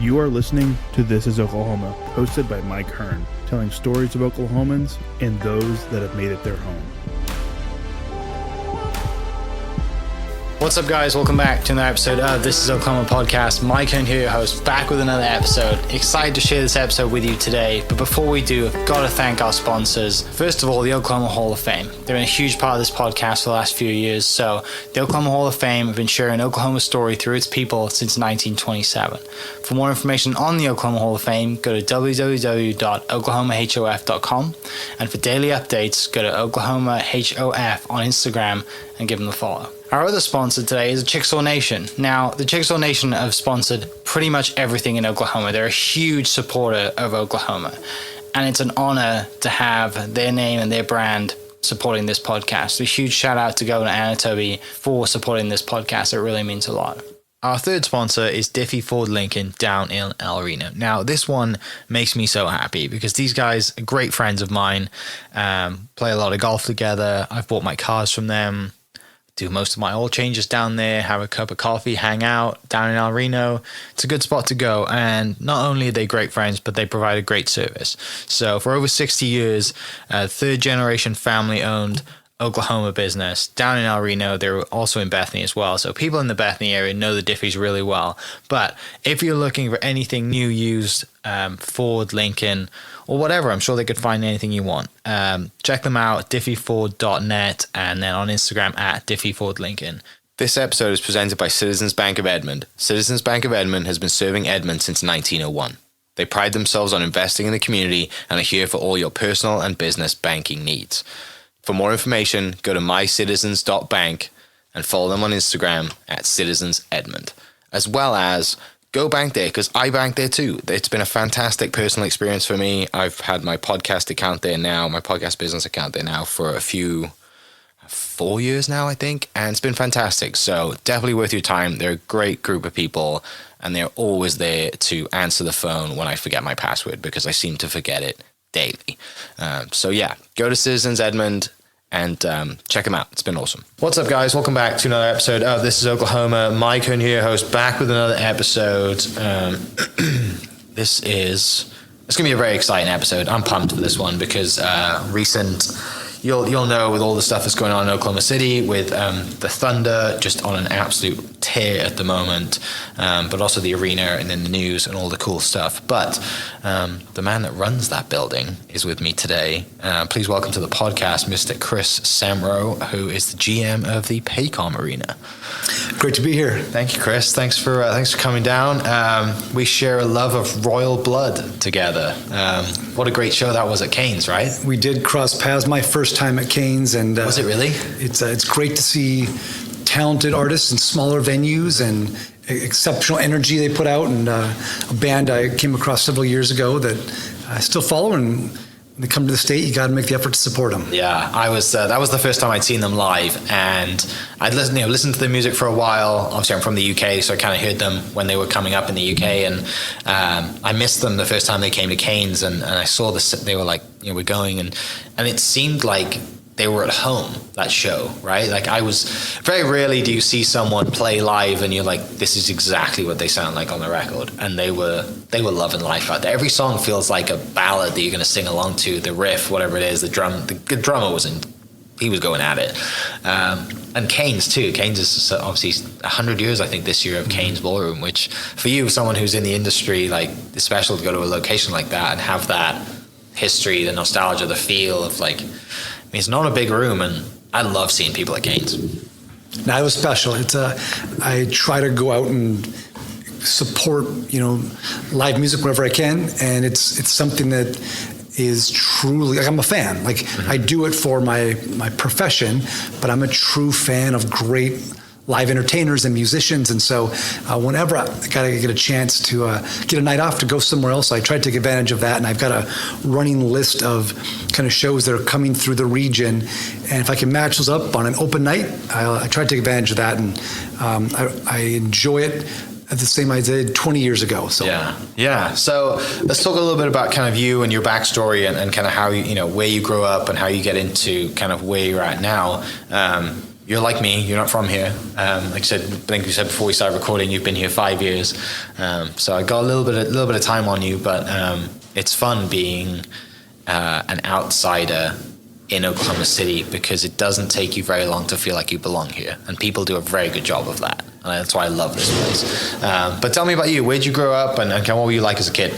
You are listening to This is Oklahoma, hosted by Mike Hearn, telling stories of Oklahomans and those that have made it their home. What's up, guys? Welcome back to another episode of This is Oklahoma Podcast. Mike Hearn here, your host, back with another episode. Excited to share this episode with you today, but before we do, I've got to thank our sponsors. First of all, the Oklahoma Hall of Fame. They've been a huge part of this podcast for the last few years. So the Oklahoma Hall of Fame have been sharing Oklahoma's story through its people since 1927. For more information on the Oklahoma Hall of Fame, go to www.oklahomahof.com. And for daily updates, go to oklahomahof on Instagram and give them a follow. Our other sponsor today is Chickasaw Nation. Now, the Chickasaw Nation have sponsored pretty much everything in Oklahoma. They're a huge supporter of Oklahoma, and it's an honor to have their name and their brand supporting this podcast. A huge shout out to Governor Anatobi for supporting this podcast. It really means a lot. Our third sponsor is Diffie Ford Lincoln down in El Reno. Now, this one makes me so happy because these guys are great friends of mine, play a lot of golf together. I've bought my cars from them, do most of my oil changes down there, have a cup of coffee, hang out down in El Reno. It's a good spot to go. And not only are they great friends, but they provide a great service. So for over 60 years, third generation family owned Oklahoma business down in El Reno. They're also in Bethany as well. So people in the Bethany area know the Diffies really well. But if you're looking for anything new, used, Ford, Lincoln, or whatever, I'm sure they could find anything you want. Check them out, diffieford.net, and then on Instagram at diffiefordlincoln. This episode is presented by Citizens Bank of Edmond. Citizens Bank of Edmond has been serving Edmond since 1901. They pride themselves on investing in the community and are here for all your personal and business banking needs. For more information, go to mycitizens.bank and follow them on Instagram at Citizens Edmond, as well as go bank there, because I bank there too. It's been a fantastic personal experience for me. I've had my podcast account there now, my podcast business account there now for 4 years now, I think, and it's been fantastic. So definitely worth your time. They're a great group of people, and they're always there to answer the phone when I forget my password, because I seem to forget it daily. So yeah, go to Citizens Edmond and check them out. It's been awesome. What's up, guys? Welcome back to another episode of This is Oklahoma. Mike Hearn here, host, back with another episode. It's going to be a very exciting episode. I'm pumped for this one because you'll know with all the stuff that's going on in Oklahoma City with the Thunder just on an absolute tear at the moment, but also the arena and then the news and all the cool stuff. But the man that runs that building is with me today. Please welcome to the podcast, Mr. Chris Semrau, who is the GM of the Paycom Arena. Great to be here. Thank you, Chris. Thanks for coming down. We share a love of royal blood together. What a great show that was at Cain's, right? We did cross paths my first time at Cain's, and was it really? It's great to see talented artists in smaller venues and exceptional energy they put out, and a band I came across several years ago that I still follow, and when they come to the state, you got to make the effort to support them. Yeah, I was. That was the first time I'd seen them live, and I'd listened to their music for a while. Obviously, I'm from the UK, so I kind of heard them when they were coming up in the UK, and I missed them the first time they came to Cain's, and I saw they were like, we're going, and it seemed like they were at home, that show, right? Like very rarely do you see someone play live and you're like, this is exactly what they sound like on the record. And they were loving life out there. Every song feels like a ballad that you're going to sing along to, the riff, whatever it is, the drummer he was going at it. And Cain's too. Cain's is obviously 100 years, I think, this year of Cain's Ballroom, which for you, someone who's in the industry, like, it's special to go to a location like that and have that history, the nostalgia, the feel of like, it's not a big room, and I love seeing people at Cain's. Now, it was special. I try to go out and support, live music wherever I can, and it's something that is truly, like, I'm a fan. Like, I do it for my profession, but I'm a true fan of great live entertainers and musicians, and so whenever I gotta get a chance to get a night off to go somewhere else, I try to take advantage of that. And I've got a running list of kind of shows that are coming through the region, and if I can match those up on an open night, I try to take advantage of that, and I enjoy it at the same I did 20 years ago. So yeah. So let's talk a little bit about kind of you and your backstory and kind of how where you grew up and how you get into kind of where you're at now. you're like me. You're not from here. Like I said, I think you said before we started recording, you've been here 5 years. So I got a little bit of time on you, but it's fun being an outsider in Oklahoma City, because it doesn't take you very long to feel like you belong here, and people do a very good job of that. And that's why I love this place. But tell me about you. Where'd you grow up, and what were you like as a kid?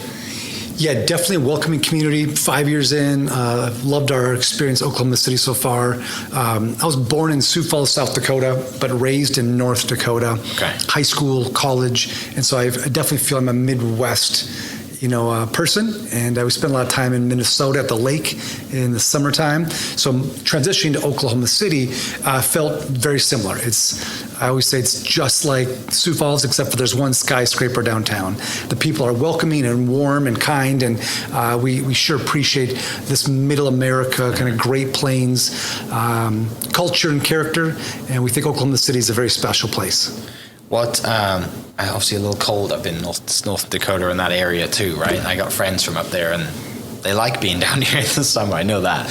Yeah, definitely a welcoming community. 5 years in, I've loved our experience in Oklahoma City so far. I was born in Sioux Falls, South Dakota, but raised in North Dakota. Okay. High school, college, and so I definitely feel I'm a Midwest person, and we spent a lot of time in Minnesota at the lake in the summertime. So transitioning to Oklahoma City felt very similar. I always say it's just like Sioux Falls, except for there's one skyscraper downtown. The people are welcoming and warm and kind, and we sure appreciate this middle America kind of Great Plains culture and character, and we think Oklahoma City is a very special place. Obviously a little cold up in North Dakota in that area too, right? I got friends from up there, and they like being down here in the summer. I know that.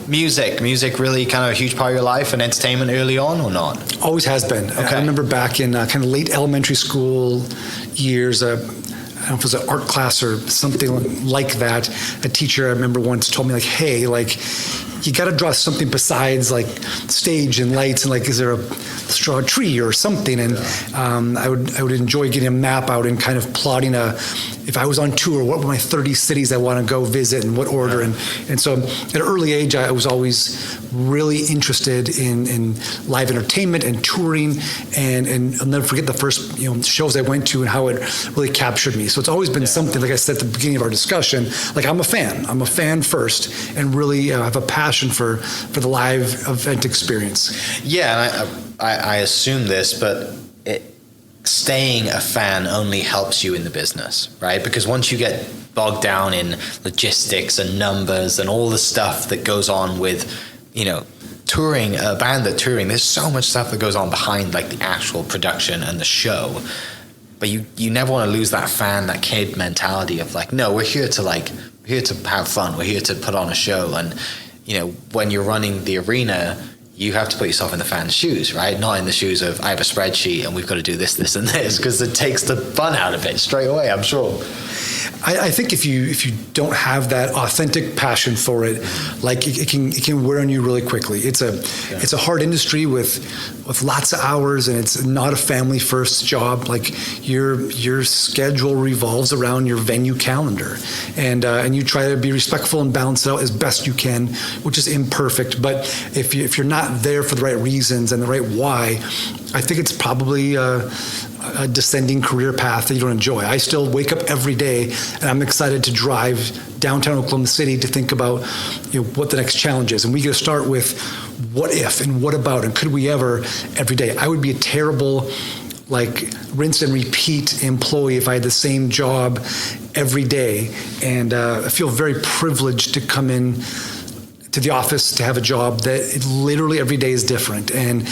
Music really kind of a huge part of your life and entertainment early on, or not? Always has been. Okay. I remember back in kind of late elementary school years, I don't know if it was an art class or something like that. A teacher, I remember, once told me, like, hey, like, you got to draw something besides like stage and lights, and like, is there a straw tree or something? And I would enjoy getting a map out and kind of plotting if I was on tour, what were my 30 cities I want to go visit, and what order. And so at an early age, I was always really interested in live entertainment and touring, and I'll never forget the first shows I went to and how it really captured me. So it's always been something, like I said at the beginning of our discussion, like I'm a fan first, and really have a passion for the live event experience. Yeah, and I assume this, but staying a fan only helps you in the business, right? Because once you get bogged down in logistics and numbers and all the stuff that goes on with, touring, a band that touring, there's so much stuff that goes on behind like the actual production and the show. But you never want to lose that fan, that kid mentality of like, no, we're here to have fun. We're here to put on a show. And, when you're running the arena, you have to put yourself in the fan's shoes, right? Not in the shoes of, I have a spreadsheet and we've got to do this, this, and this, because it takes the fun out of it straight away, I'm sure. I think if you don't have that authentic passion for it, like it can wear on you really quickly. It's a hard industry with lots of hours, and it's not a family first job. Like your schedule revolves around your venue calendar, and you try to be respectful and balance it out as best you can, which is imperfect. But if you're not there for the right reasons and the right why, I think it's probably a descending career path that you don't enjoy. I still wake up every day and I'm excited to drive downtown Oklahoma City to think about what the next challenge is. And we get to start with what if and what about and could we ever every day. I would be a terrible rinse and repeat employee if I had the same job every day. And I feel very privileged to come in to the office to have a job that literally every day is different. And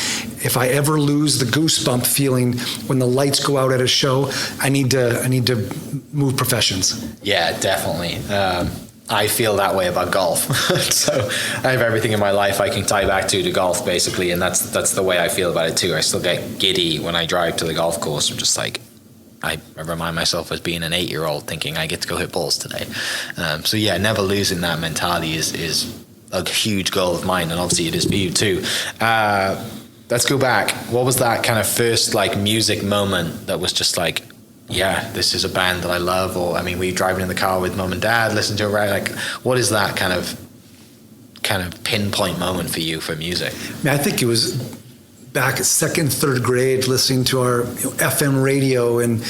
if I ever lose the goosebump feeling when the lights go out at a show, I need to move professions. Yeah, definitely. I feel that way about golf. So I have everything in my life I can tie back to golf, basically, and that's the way I feel about it too. I still get giddy when I drive to the golf course. I'm just like, I remind myself as being an 8-year-old thinking I get to go hit balls today. So yeah, never losing that mentality is a huge goal of mine, and obviously it is for you too. Let's go back. What was that kind of first music moment that was just like, yeah, this is a band that I love? Or were you driving in the car with mom and dad, listening to it, right? What is that kind of pinpoint moment for you for music? I think it was back at second, third grade, listening to our FM radio and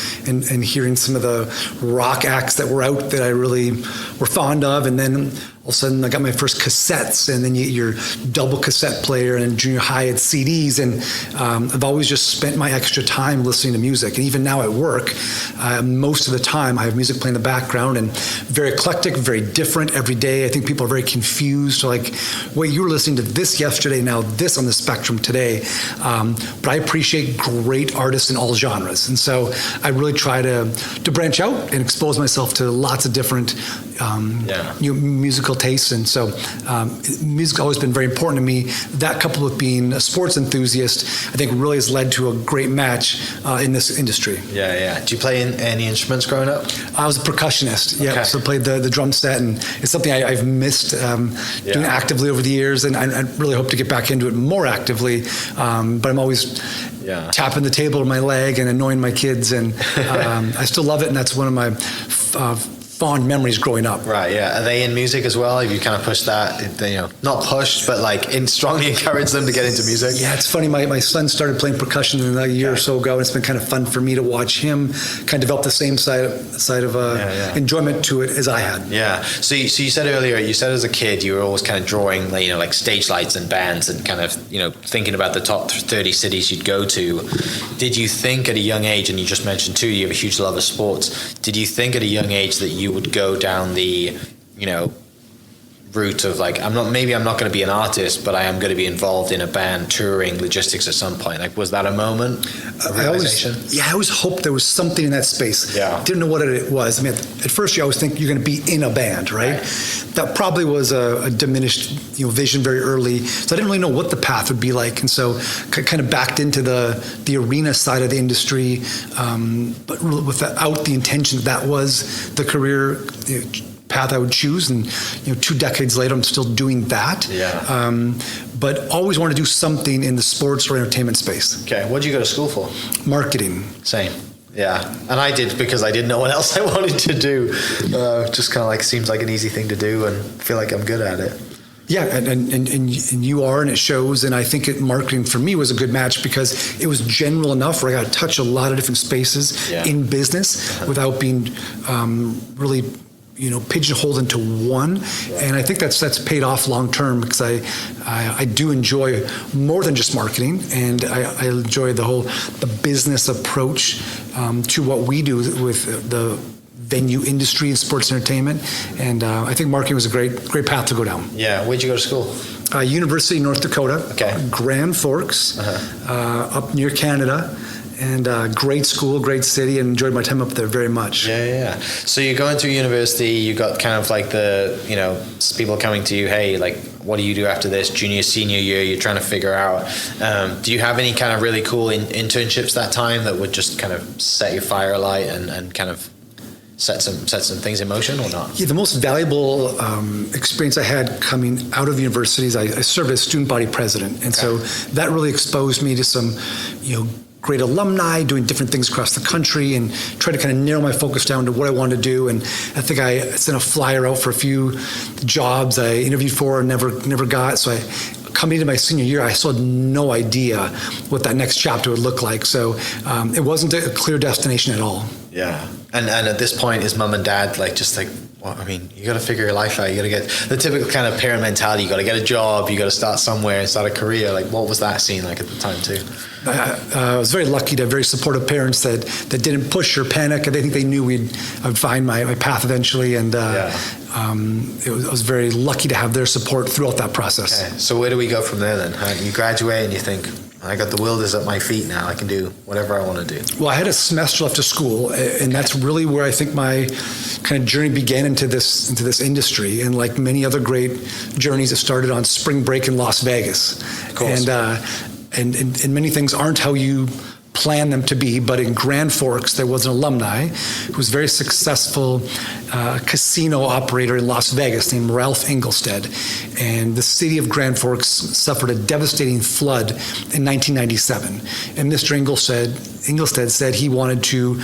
hearing some of the rock acts that were out that I really were fond of, and then all of a sudden I got my first cassettes, and then you get your double cassette player, and in junior high had CDs, and I've always just spent my extra time listening to music. And even now at work, most of the time I have music playing in the background, and very eclectic, very different every day. I think people are very confused, wait, you were listening to this yesterday, now this on the spectrum today. But I appreciate great artists in all genres, and so I really try to branch out and expose myself to lots of different musical tastes. And so music's always been very important to me. That coupled with being a sports enthusiast, I think really has led to a great match in this industry. Yeah. Do you play any instruments growing up? I was a percussionist. Yeah, Okay. so I played the drum set, and it's something I've missed doing actively over the years, and I really hope to get back into it more actively. But I'm always tapping the table with my leg and annoying my kids, and I still love it, and that's one of my fond memories growing up. Right, yeah. Are they in music as well? Have you kind of pushed that, not pushed, but like strongly encouraged them to get into music? Yeah, it's funny. My son started playing percussion a year or so ago, and it's been kind of fun for me to watch him kind of develop the same side of enjoyment to it as I had. Yeah. So you said earlier, as a kid, you were always kind of drawing, like stage lights and bands and kind of, thinking about the top 30 cities you'd go to. Did you think at a young age, and you just mentioned too, you have a huge love of sports, did you think at a young age that you would go down the, route of like, I'm not going to be an artist, but I am going to be involved in a band, touring, logistics at some point? Like, was that a moment of realization? I always hoped there was something in that space. Yeah. Didn't know what it was. I mean, at first you always think you're going to be in a band, right? That probably was a diminished, vision very early. So I didn't really know what the path would be like, and so kind of backed into the arena side of the industry, but really without the intention that was the career path I would choose. And 2 decades later, I'm still doing that. But always want to do something in the sports or entertainment space. Okay, what did you go to school for? Marketing. Same. Yeah, and I did because I didn't know what else I wanted to do. Just kind of like seems like an easy thing to do, and feel like I'm good at it. Yeah, and you are, and it shows. And I think marketing for me was a good match because it was general enough where I got to touch a lot of different spaces in business without being really pigeonholed into one. And I think that's paid off long term because I do enjoy more than just marketing, and I enjoy the business approach to what we do with the venue industry and sports entertainment. And I think marketing was a great path to go down. Yeah. Where'd you go to school? University of North Dakota. Okay. Grand Forks, up near Canada. And great school, great city, and enjoyed my time up there very much. Yeah. So you're going through university, you got kind of like people coming to you, hey, like, what do you do after this? Junior, senior year, you're trying to figure out. Do you have any kind of really cool internships that time that would just kind of set your fire alight and kind of set some things in motion, or not? Yeah, the most valuable experience I had coming out of university is I served as student body president. And so that really exposed me to some, great alumni doing different things across the country, and try to kind of narrow my focus down to what I wanted to do. And I think I sent a flyer out for a few jobs I interviewed for and never got. So coming into my senior year, I still had no idea what that next chapter would look like. So it wasn't a clear destination at all. Yeah. And at this point, is mom and dad well, I mean, you got to figure your life out. You got to get the typical kind of parent mentality. You got to get a job. You got to start somewhere and start a career. Like, what was that scene like at the time too? I was very lucky to have very supportive parents that didn't push or panic. I think they knew I would find my path eventually, and I was very lucky to have their support throughout that process. Okay. So where do we go from there then? You graduate and you think, I got the world is at my feet now. I can do whatever I want to do. Well, I had a semester left of school, and that's really where I think my kind of journey began into this industry. And like many other great journeys, it started on spring break in Las Vegas. Of course. And many things aren't how you plan them to be, but in Grand Forks, there was an alumni who was a very successful casino operator in Las Vegas named Ralph Engelstad. And the city of Grand Forks suffered a devastating flood in 1997. And Mr. Engelstad said he wanted to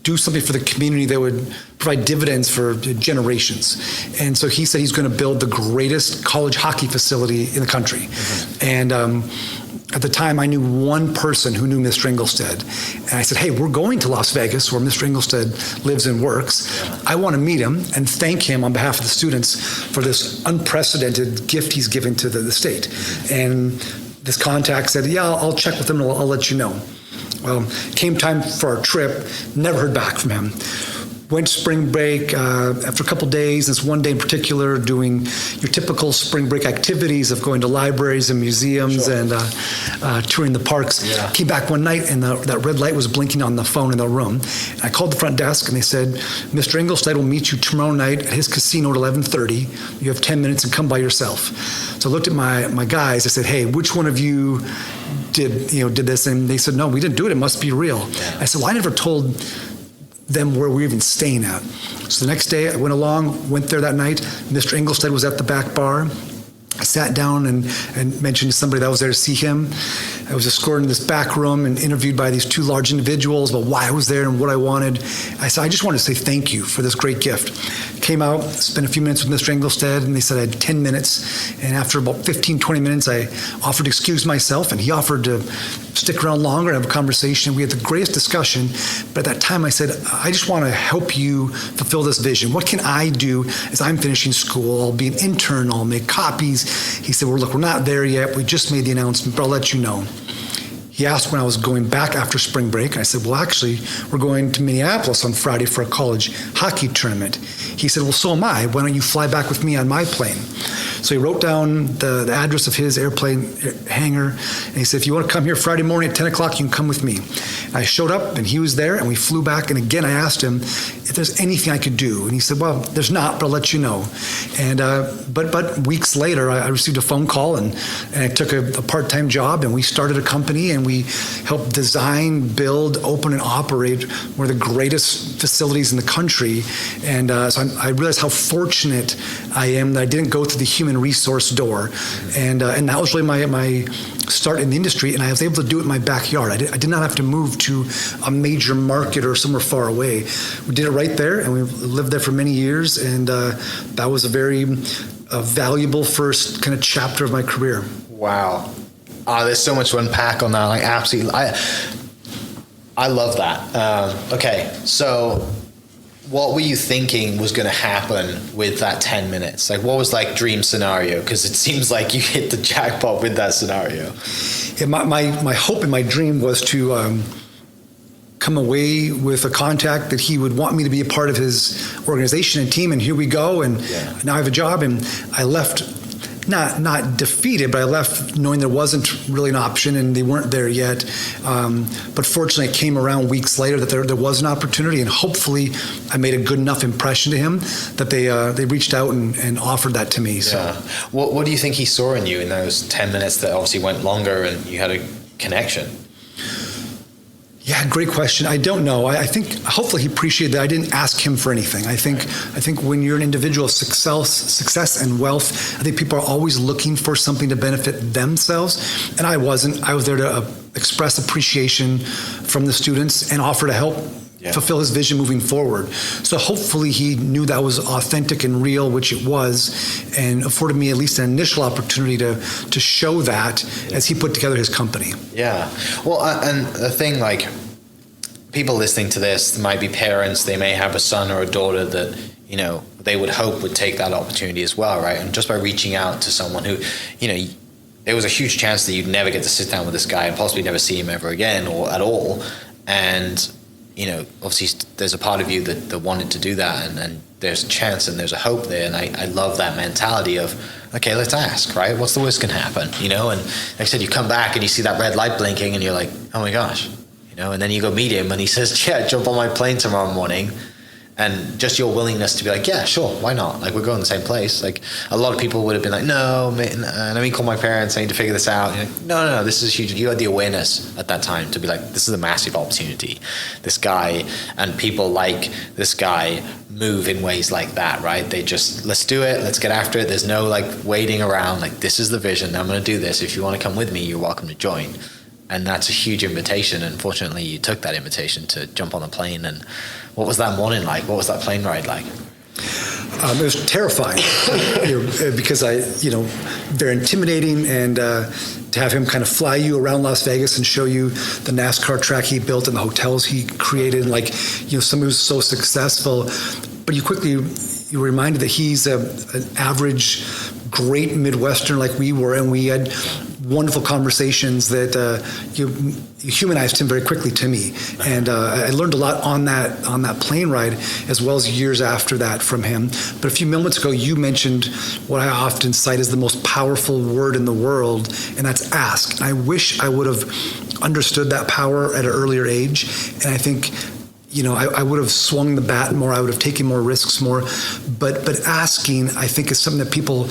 do something for the community that would provide dividends for generations. And so he said he's going to build the greatest college hockey facility in the country. And at the time, I knew one person who knew Mr. Engelstad. And I said, hey, we're going to Las Vegas, where Mr. Engelstad lives and works. I want to meet him and thank him on behalf of the students for this unprecedented gift he's given to the state. And this contact said, yeah, I'll check with him and I'll let you know. Well, came time for our trip, never heard back from him. went spring break after a couple days. This one day in particular, doing your typical spring break activities of going to libraries and museums and touring the parks. Yeah. Came back one night and that red light was blinking on the phone in the room. And I called the front desk and they said, Mr. Engelstad will meet you tomorrow night at his casino at 11:30. You have 10 minutes and come by yourself. So I looked at my guys. I said, hey, which one of you did this? And they said, no, we didn't do it. It must be real. Yeah. I said, well, I never told them where we were even staying at. So the next day I went went there that night. Mr. Engelstad was at the back bar. I sat down and mentioned to somebody that was there to see him. I was escorted in this back room and interviewed by these two large individuals about why I was there and what I wanted. I said, I just wanted to say thank you for this great gift. Came out, spent a few minutes with Mr. Engelstad, and they said I had 10 minutes. And after about 15, 20 minutes, I offered to excuse myself, and he offered to stick around longer and have a conversation. We had the greatest discussion. But at that time, I said, I just want to help you fulfill this vision. What can I do as I'm finishing school? I'll be an intern. I'll make copies. He said, well, look, we're not there yet. We just made the announcement, but I'll let you know. He asked when I was going back after spring break. I said, well, actually, we're going to Minneapolis on Friday for a college hockey tournament. He said, well, so am I. Why don't you fly back with me on my plane? So he wrote down the address of his airplane hangar, and he said, if you want to come here Friday morning at 10 o'clock, you can come with me. I showed up, and he was there, and we flew back, and again, I asked him if there's anything I could do, and he said, well, there's not, but I'll let you know. And but weeks later, I received a phone call, and I took a part-time job, and we started a company, and we helped design, build, open, and operate one of the greatest facilities in the country. And so I realized how fortunate I am that I didn't go through the human resource door. And that was really my start in the industry, and I was able to do it in my backyard. I did not have to move to a major market or somewhere far away. We did it right there, and we lived there for many years, and that was a very valuable first kind of chapter of my career. Wow. There's so much to unpack on that. Like, absolutely. I love that. Okay, so what were you thinking was going to happen with that 10 minutes? Like, what was like dream scenario? Because it seems like you hit the jackpot with that scenario. Yeah, my hope and my dream was to come away with a contact that he would want me to be a part of his organization and team, and here we go, and now I have a job. And I left not defeated, but I left knowing there wasn't really an option and they weren't there yet. But fortunately, it came around weeks later that there was an opportunity, and hopefully I made a good enough impression to him that they reached out and offered that to me. So, what do you think he saw in you in those 10 minutes that obviously went longer and you had a connection? Yeah, great question. I don't know. I think hopefully he appreciated that I didn't ask him for anything. I think when you're an individual of success and wealth, I think people are always looking for something to benefit themselves. And I wasn't. I was there to express appreciation from the students and offer to help fulfill his vision moving forward. So hopefully he knew that was authentic and real, which it was, and afforded me at least an initial opportunity to show that as he put together his company. Yeah. Well, and the thing, like, people listening to this might be parents. They may have a son or a daughter that, you know, they would hope would take that opportunity as well, right? And just by reaching out to someone who, you know, there was a huge chance that you'd never get to sit down with this guy and possibly never see him ever again or at all. And, you know, obviously there's a part of you that wanted to do that, and there's a chance and there's a hope there. And I love that mentality of, okay, let's ask, right? What's the worst can happen, you know? And like I said, you come back and you see that red light blinking and you're like, oh my gosh, you know? And then you go meet him and he says, yeah, jump on my plane tomorrow morning. And just your willingness to be like, yeah, sure, why not? Like, we're going to the same place. Like, a lot of people would have been like, no, let me call my parents. I need to figure this out. And you're like, no, this is huge. You had the awareness at that time to be like, this is a massive opportunity. This guy and people like this guy move in ways like that, right? They just, let's do it. Let's get after it. There's no like waiting around. Like, this is the vision. I'm going to do this. If you want to come with me, you're welcome to join. And that's a huge invitation. And fortunately, you took that invitation to jump on a plane. And what was that morning like? What was that plane ride like? It was terrifying because they're intimidating, and to have him kind of fly you around Las Vegas and show you the NASCAR track he built and the hotels he created, and somebody who's so successful, but you're reminded that he's an average, great Midwestern like we were, and we had wonderful conversations that you humanized him very quickly to me, and I learned a lot on that plane ride, as well as years after that from him. But a few moments ago, you mentioned what I often cite as the most powerful word in the world, and that's ask. And I wish I would have understood that power at an earlier age, and I think, I would have swung the bat more. I would have taken more risks more. But asking, I think, is something that people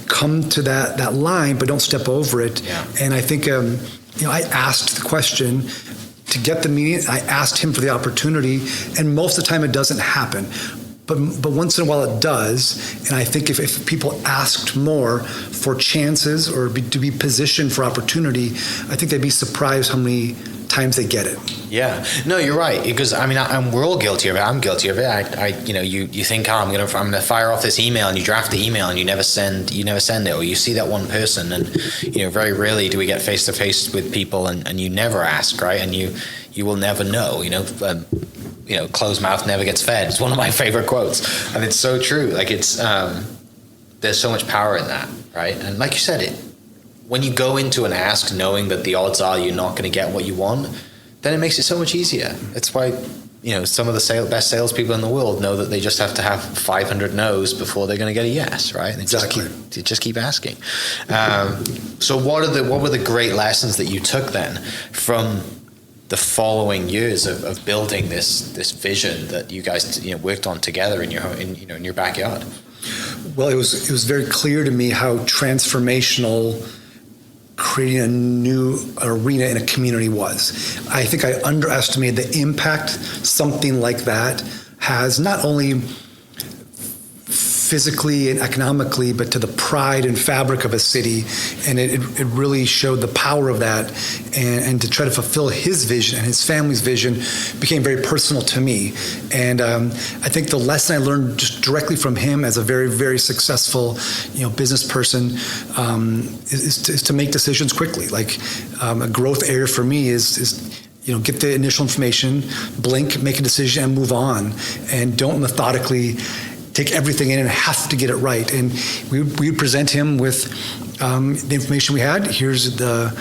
come to that line, but don't step over it. Yeah. And I think, I asked the question to get the meeting. I asked him for the opportunity, and most of the time it doesn't happen. But once in a while it does, and I think if people asked more for chances or to be positioned for opportunity, I think they'd be surprised how many times they get it. Yeah, no, you're right, because we're all guilty of it. I'm guilty of it. You think, I'm gonna fire off this email, and you draft the email, and you never send it, or you see that one person, and very rarely do we get face to face with people, and you never ask, right? And you will never know. Closed mouth never gets fed. It's one of my favorite quotes, and it's so true. Like it's there's so much power in that, right? And like you said, when you go into an ask knowing that the odds are you're not going to get what you want, then it makes it so much easier. That's why some of the best salespeople in the world know that they just have to have 500 no's before they're going to get a yes, right? And exactly. Just keep asking. So what were the great lessons that you took then from the following years of building this vision that you guys worked on together in your backyard? Well, it was very clear to me how transformational creating a new arena in a community was. I think I underestimated the impact something like that has, not only physically and economically, but to the pride and fabric of a city. And it really showed the power of that. And to try to fulfill his vision and his family's vision became very personal to me. And I think the lesson I learned just directly from him as a very, very successful, business person is to make decisions quickly. Like a growth area for me is get the initial information, blink, make a decision, and move on. And don't methodically take everything in and have to get it right. And we would present him with the information we had. Here's the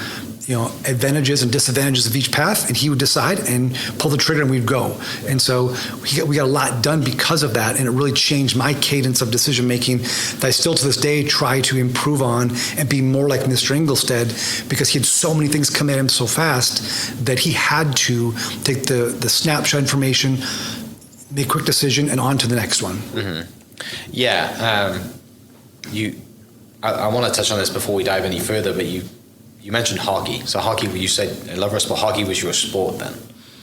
advantages and disadvantages of each path, and he would decide and pull the trigger, and we'd go. And so we got a lot done because of that, and it really changed my cadence of decision making that I still to this day try to improve on and be more like Mr. Inglestead, because he had so many things come at him so fast that he had to take the snapshot information, make a quick decision, and on to the next one. Mm-hmm. Yeah. I want to touch on this before we dive any further, but you mentioned hockey. So hockey, you said, I love our sport. Hockey was your sport then.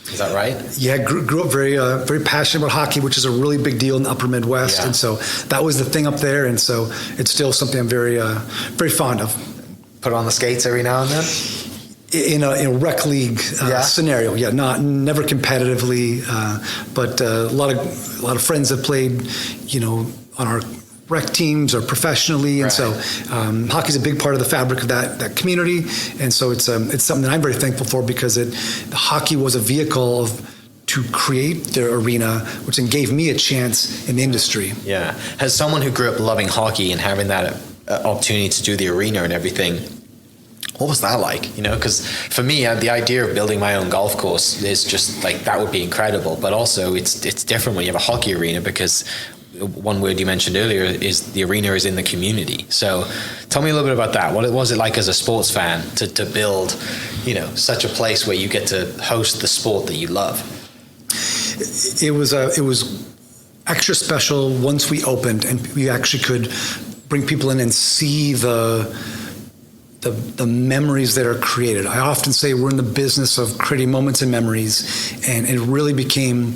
Is that right? Yeah, grew up very very passionate about hockey, which is a really big deal in the upper Midwest. Yeah. And so that was the thing up there. And so it's still something I'm very, very fond of. Put on the skates every now and then? In a rec league scenario, never competitively, but a lot of friends have played, on our rec teams or professionally, and so hockey's a big part of the fabric of that community, and so it's something that I'm very thankful for, because hockey was a vehicle to create the arena, which then gave me a chance in the industry. Yeah, as someone who grew up loving hockey and having that opportunity to do the arena and everything, what was that like? Because for me, the idea of building my own golf course is just like, that would be incredible. But also it's different when you have a hockey arena, because one word you mentioned earlier is the arena is in the community. So tell me a little bit about that. What was it like as a sports fan to build, such a place where you get to host the sport that you love? It was extra special once we opened, and we actually could bring people in and see the memories that are created. I often say we're in the business of creating moments and memories, and it really became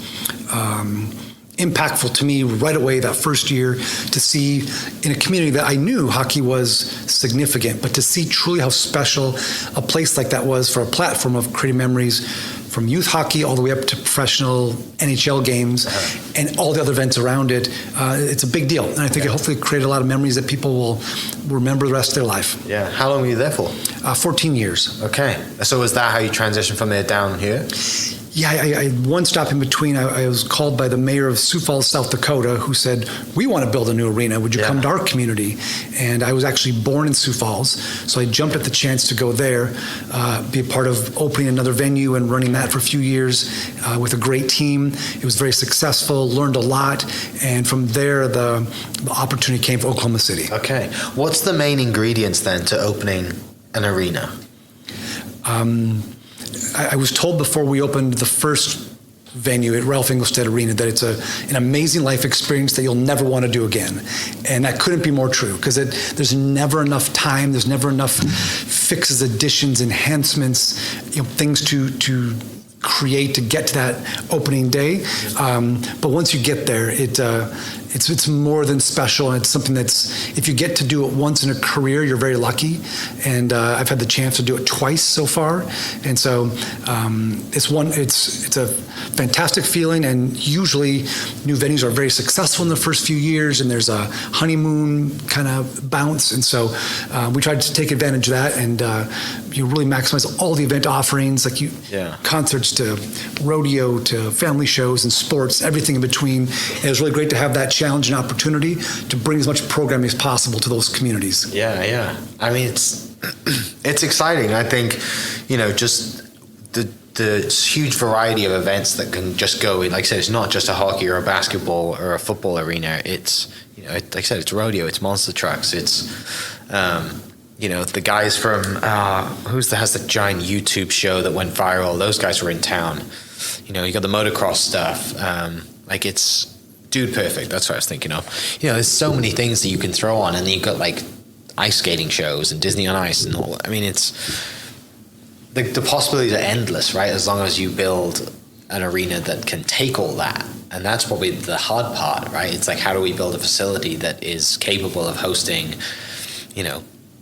impactful to me right away that first year to see in a community that I knew hockey was significant, but to see truly how special a place like that was for a platform of creating memories, from youth hockey all the way up to professional NHL games and all the other events around it. It's a big deal. And I think it hopefully created a lot of memories that people will remember the rest of their life. Yeah. How long were you there for? 14 years. Okay. So is that how you transitioned from there down here? Yeah, I had one stop in between. I was called by the mayor of Sioux Falls, South Dakota, who said, "We want to build a new arena. Would you come to our community?" And I was actually born in Sioux Falls, so I jumped at the chance to go there, be a part of opening another venue and running that for a few years with a great team. It was very successful, learned a lot, and from there, the opportunity came for Oklahoma City. Okay. What's the main ingredients then to opening an arena? I was told before we opened the first venue at Ralph Engelstad Arena that it's an amazing life experience that you'll never want to do again. And that couldn't be more true, because there's never enough time, there's never enough fixes, additions, enhancements, things to create to get to that opening day. But once you get there, it's more than special, and it's something that's, if you get to do it once in a career, you're very lucky. And I've had the chance to do it twice so far, and so it's a fantastic feeling. And usually, new venues are very successful in the first few years, and there's a honeymoon kind of bounce. And so we tried to take advantage of that, and you really maximize all the event offerings, like concerts to rodeo to family shows and sports, everything in between. And it was really great to have that challenge and opportunity to bring as much programming as possible to those communities. Yeah. I mean, it's exciting. I think, just the huge variety of events that can just go in. Like I said, it's not just a hockey or a basketball or a football arena. It's, like I said, it's rodeo, it's monster trucks, it's, the guys from has the giant YouTube show that went viral. Those guys were in town. You got the motocross stuff. It's Dude Perfect. That's what I was thinking of. There's so many things that you can throw on, and then you've got like ice skating shows and Disney on Ice and all. I mean, it's the possibilities are endless, right? As long as you build an arena that can take all that. And that's probably the hard part, right? It's like, how do we build a facility that is capable of hosting,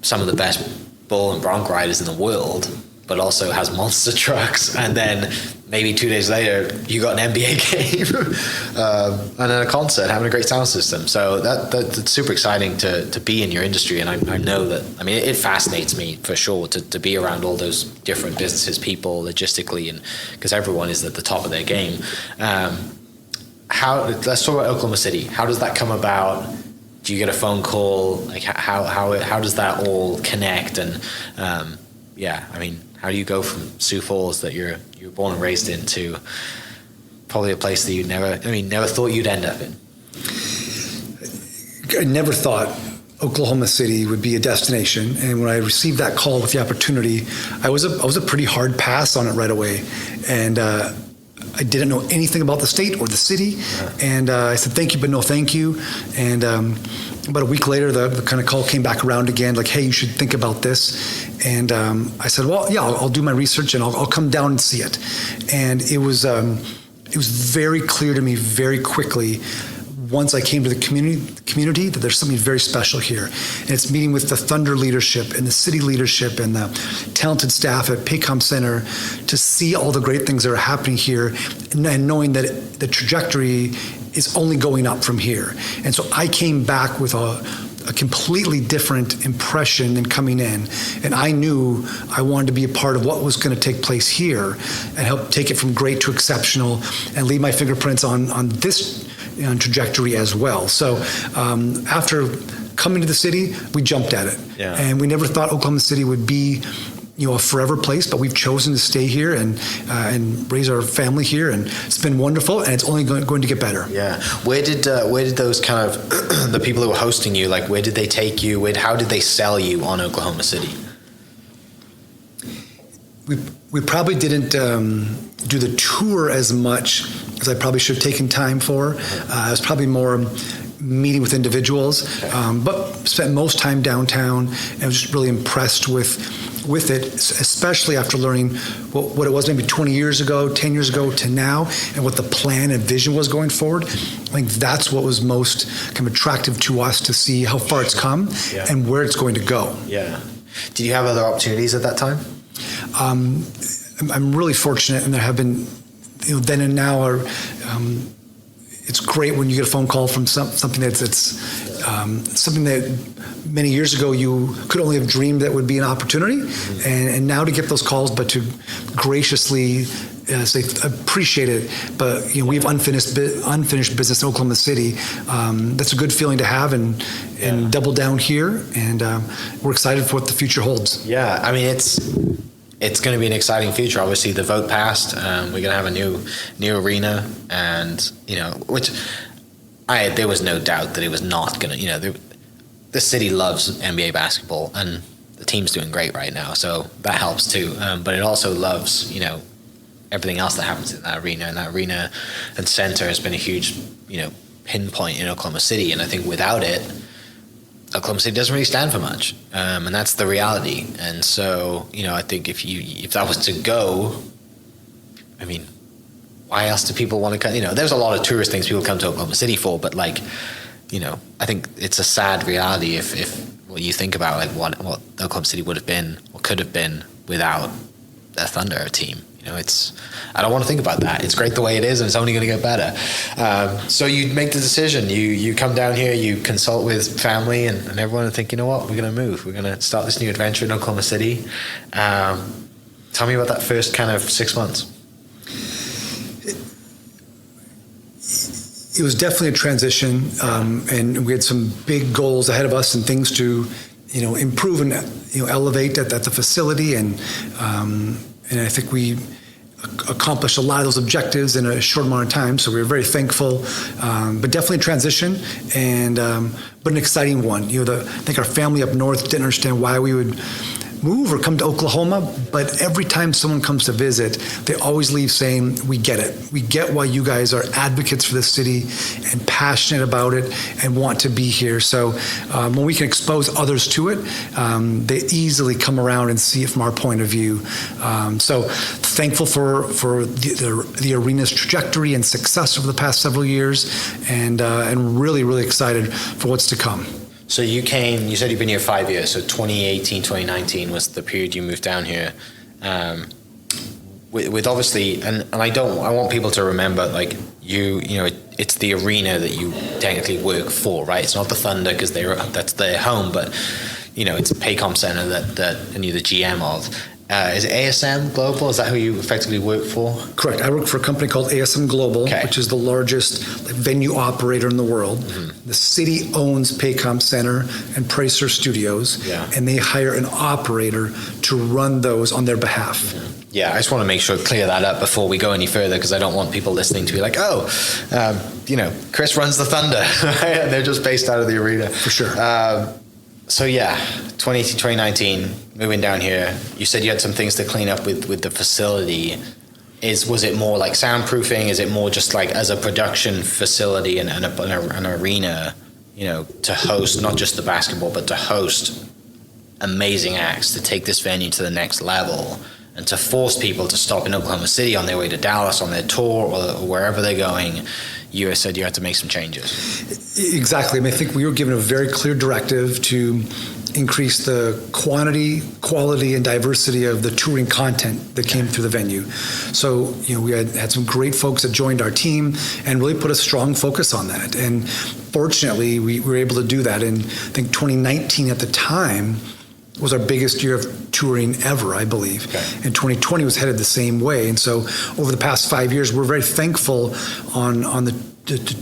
some of the best bull and bronc riders in the world, but also has monster trucks, and then maybe 2 days later you got an NBA game and then a concert, having a great sound system. So that's super exciting to be in your industry, and I know that. I mean, it fascinates me for sure to be around all those different businesses, people, logistically, and because everyone is at the top of their game. Let's talk about Oklahoma City. How does that come about? Do you get a phone call? Like how does that all connect? And how do you go from Sioux Falls that you're born and raised in to probably a place that you never thought you'd end up in? I never thought Oklahoma City would be a destination, and when I received that call with the opportunity, I was a pretty hard pass on it right away, and I didn't know anything about the state or the city, and I said thank you, but no thank you. And about a week later, the kind of call came back around again, like, hey, you should think about this. And I said, well, yeah, I'll do my research and I'll come down and see it. And it was very clear to me very quickly, once I came to the community, that there's something very special here. And it's meeting with the Thunder leadership and the city leadership and the talented staff at Paycom Center to see all the great things that are happening here, and knowing that the trajectory is only going up from here. And so I came back with a completely different impression than coming in. And I knew I wanted to be a part of what was going to take place here and help take it from great to exceptional and leave my fingerprints on this trajectory as well. So after coming to the city, we jumped at it. Yeah. And we never thought Oklahoma City would be a forever place, but we've chosen to stay here and raise our family here, and it's been wonderful, and it's only going to get better. Yeah. Where did those kind of the people who were hosting you, like, where did they take you? How did they sell you on Oklahoma City? We probably didn't do the tour as much as I probably should have taken time for. I was probably more meeting with individuals, but spent most time downtown, and was just really impressed with it, especially after learning what it was maybe 20 years ago, 10 years ago to now, and what the plan and vision was going forward. I think that's what was most kind of attractive to us, to see how far it's come and where it's going to go. Yeah. Did you have other opportunities at that time? I'm really fortunate, and there have been, then and now it's great when you get a phone call from something that's something that many years ago you could only have dreamed that would be an opportunity, and now to get those calls, but to graciously say appreciate it. But we have unfinished business in Oklahoma City. That's a good feeling to have, and double down here, and we're excited for what the future holds. Yeah, I mean it's going to be an exciting future. Obviously, the vote passed. We're going to have a new arena, and which there was no doubt that it was not going to. The city loves NBA basketball, and the team's doing great right now, so that helps too. But it also loves everything else that happens in that arena, and that arena and center has been a huge pinpoint in Oklahoma City. And I think without it, Oklahoma City doesn't really stand for much, and that's the reality. And so, I think if that was to go, I mean, why else do people want to come? There's a lot of tourist things people come to Oklahoma City for, but I think it's a sad reality if you think about what Oklahoma City would have been or could have been without a Thunder team. I don't want to think about that. It's great the way it is, and it's only going to get better. So you make the decision. You come down here, you consult with family and everyone, and think, we're going to move. We're going to start this new adventure in Oklahoma City. Tell me about that first kind of 6 months. It was definitely a transition, and we had some big goals ahead of us and things to, improve and elevate at the facility, and I think we accomplished a lot of those objectives in a short amount of time. So we were very thankful, but definitely a transition, and but an exciting one. I think our family up north didn't understand why we would move or come to Oklahoma, but every time someone comes to visit, they always leave saying, we get it. We get why you guys are advocates for the city and passionate about it and want to be here. So when we can expose others to it, they easily come around and see it from our point of view. So thankful for the arena's trajectory and success over the past several years, and really, really excited for what's to come. So you said you've been here 5 years, so 2018, 2019 was the period you moved down here. With obviously, and I want people to remember, it's the arena that you technically work for, right? It's not the Thunder, because that's their home, but, it's Paycom Center that you're the GM of. Is it ASM Global? Is that who you effectively work for? Correct. I work for a company called ASM Global, which is the largest venue operator in the world. Mm-hmm. The city owns Paycom Center and Pracer Studios, and they hire an operator to run those on their behalf. Yeah, I just want to make sure clear that up before we go any further, because I don't want people listening to be like, Chris runs the Thunder, and they're just based out of the arena. For sure. 2018, 2019, moving down here, you said you had some things to clean up with the facility. Was it more like soundproofing? Is it more just like as a production facility and an arena, to host not just the basketball, but to host amazing acts, to take this venue to the next level, and to force people to stop in Oklahoma City on their way to Dallas on their tour or wherever they're going? You said you had to make some changes. Exactly. I think we were given a very clear directive to increase the quantity, quality, and diversity of the touring content that came through the venue. So, we had some great folks that joined our team and really put a strong focus on that. And fortunately, we were able to do that. And I think 2019 at the time was our biggest year of touring ever, I believe. Okay. And 2020 was headed the same way. And so over the past 5 years, we're very thankful on the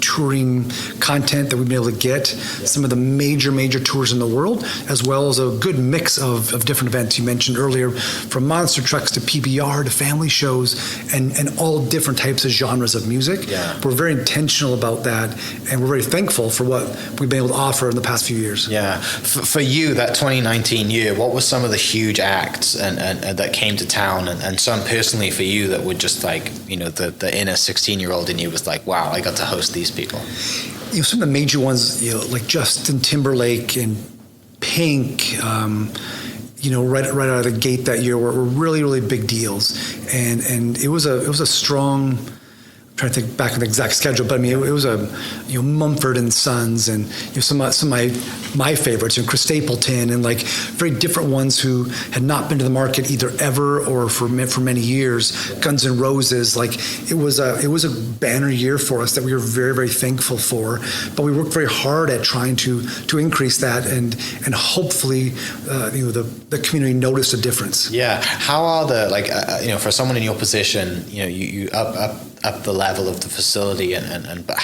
touring content that we've been able to get, some of the major tours in the world, as well as a good mix of different events. You mentioned earlier, from monster trucks to PBR to family shows, and all different types of genres of music. Yeah. We're very intentional about that, and we're very thankful for what we've been able to offer in the past few years. Yeah. For you, that 2019 year, what were some of the huge acts and that came to town, and some personally for you that would just the inner 16-year-old in you was like, wow, I got to host these people? Some of the major ones, like Justin Timberlake and Pink, right out of the gate that year were really, really big deals. And it was a strong trying to think back on the exact schedule, but I mean, it was Mumford and Sons, and some of my favorites, and Chris Stapleton, and like very different ones who had not been to the market either ever or for many years. Guns N' Roses, like it was a banner year for us that we were very, very thankful for. But we worked very hard at trying to increase that, and hopefully, the community noticed a difference. Yeah. How are for someone in your position, you up the level of the facility, but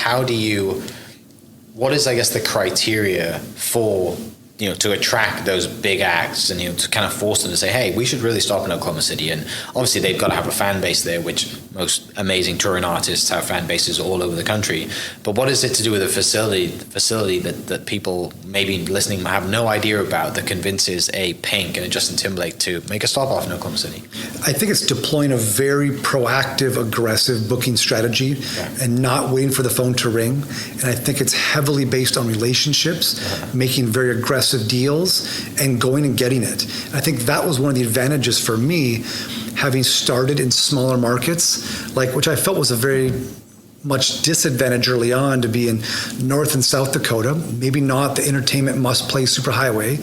what is, I guess, the criteria for, to attract those big acts and, to kind of force them to say, hey, we should really stop in Oklahoma City? And obviously they've got to have a fan base there, which most amazing touring artists have fan bases all over the country. But what is it to do with the facility that people maybe listening have no idea about, that convinces a Pink and a Justin Timberlake to make a stop off in Oklahoma City? I think it's deploying a very proactive, aggressive booking strategy, and not waiting for the phone to ring. And I think it's heavily based on relationships, making very aggressive deals, and going and getting it. And I think that was one of the advantages for me, having started in smaller markets, which I felt was a very much disadvantage early on, to be in North and South Dakota, maybe not the entertainment must-play superhighway,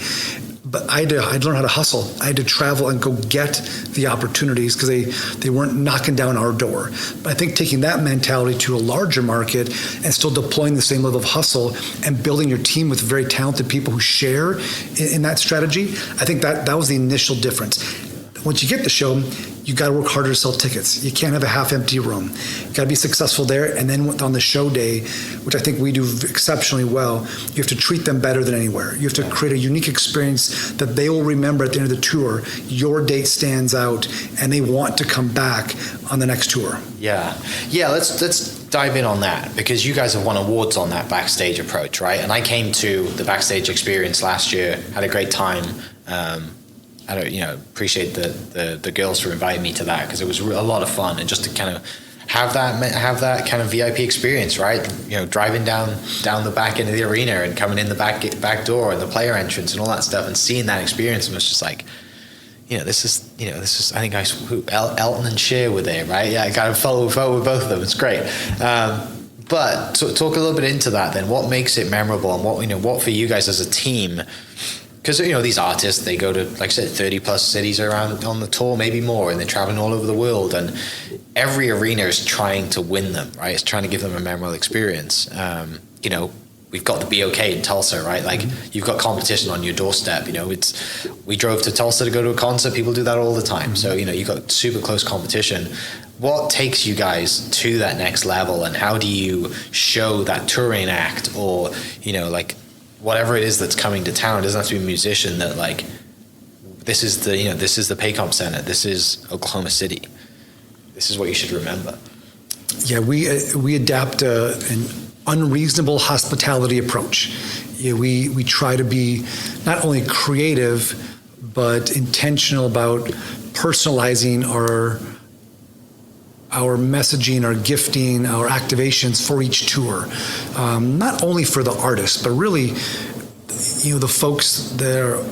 but I had to learn how to hustle. I had to travel and go get the opportunities, because they weren't knocking down our door. But I think taking that mentality to a larger market and still deploying the same level of hustle and building your team with very talented people who share in that strategy, I think that was the initial difference. Once you get the show, you got to work harder to sell tickets. You can't have a half-empty room. You got to be successful there, and then on the show day, which I think we do exceptionally well, you have to treat them better than anywhere. You have to create a unique experience that they will remember at the end of the tour. Your date stands out, and they want to come back on the next tour. Yeah. Let's dive in on that, because you guys have won awards on that backstage approach, right? And I came to the backstage experience last year, had a great time. I appreciate the girls for inviting me to that, because it was a lot of fun, and just to kind of have that kind of VIP experience, right? Driving down the back end of the arena and coming in the back door and the player entrance and all that stuff, and seeing that experience, and it was just like, this is I think Elton and Cher were there, right? Yeah, I kind of follow with both of them. It's great. But talk a little bit into that then. What makes it memorable, and what for you guys as a team? Because, these artists, they go to, like I said, 30 plus cities around on the tour, maybe more, and they're traveling all over the world, and every arena is trying to win them, right? It's trying to give them a memorable experience. We've got the BOK in Tulsa, right? Like, you've got competition on your doorstep. We drove to Tulsa to go to a concert. People do that all the time. So, you've got super close competition. What takes you guys to that next level, and how do you show that touring act, or, whatever it is that's coming to town? It doesn't have to be a musician, that this is the Paycom Center, this is Oklahoma City, this is what you should remember. Yeah, we adapt an unreasonable hospitality approach. We try to be not only creative but intentional about personalizing our messaging, our gifting, our activations for each tour. Not only for the artists, but really, the folks that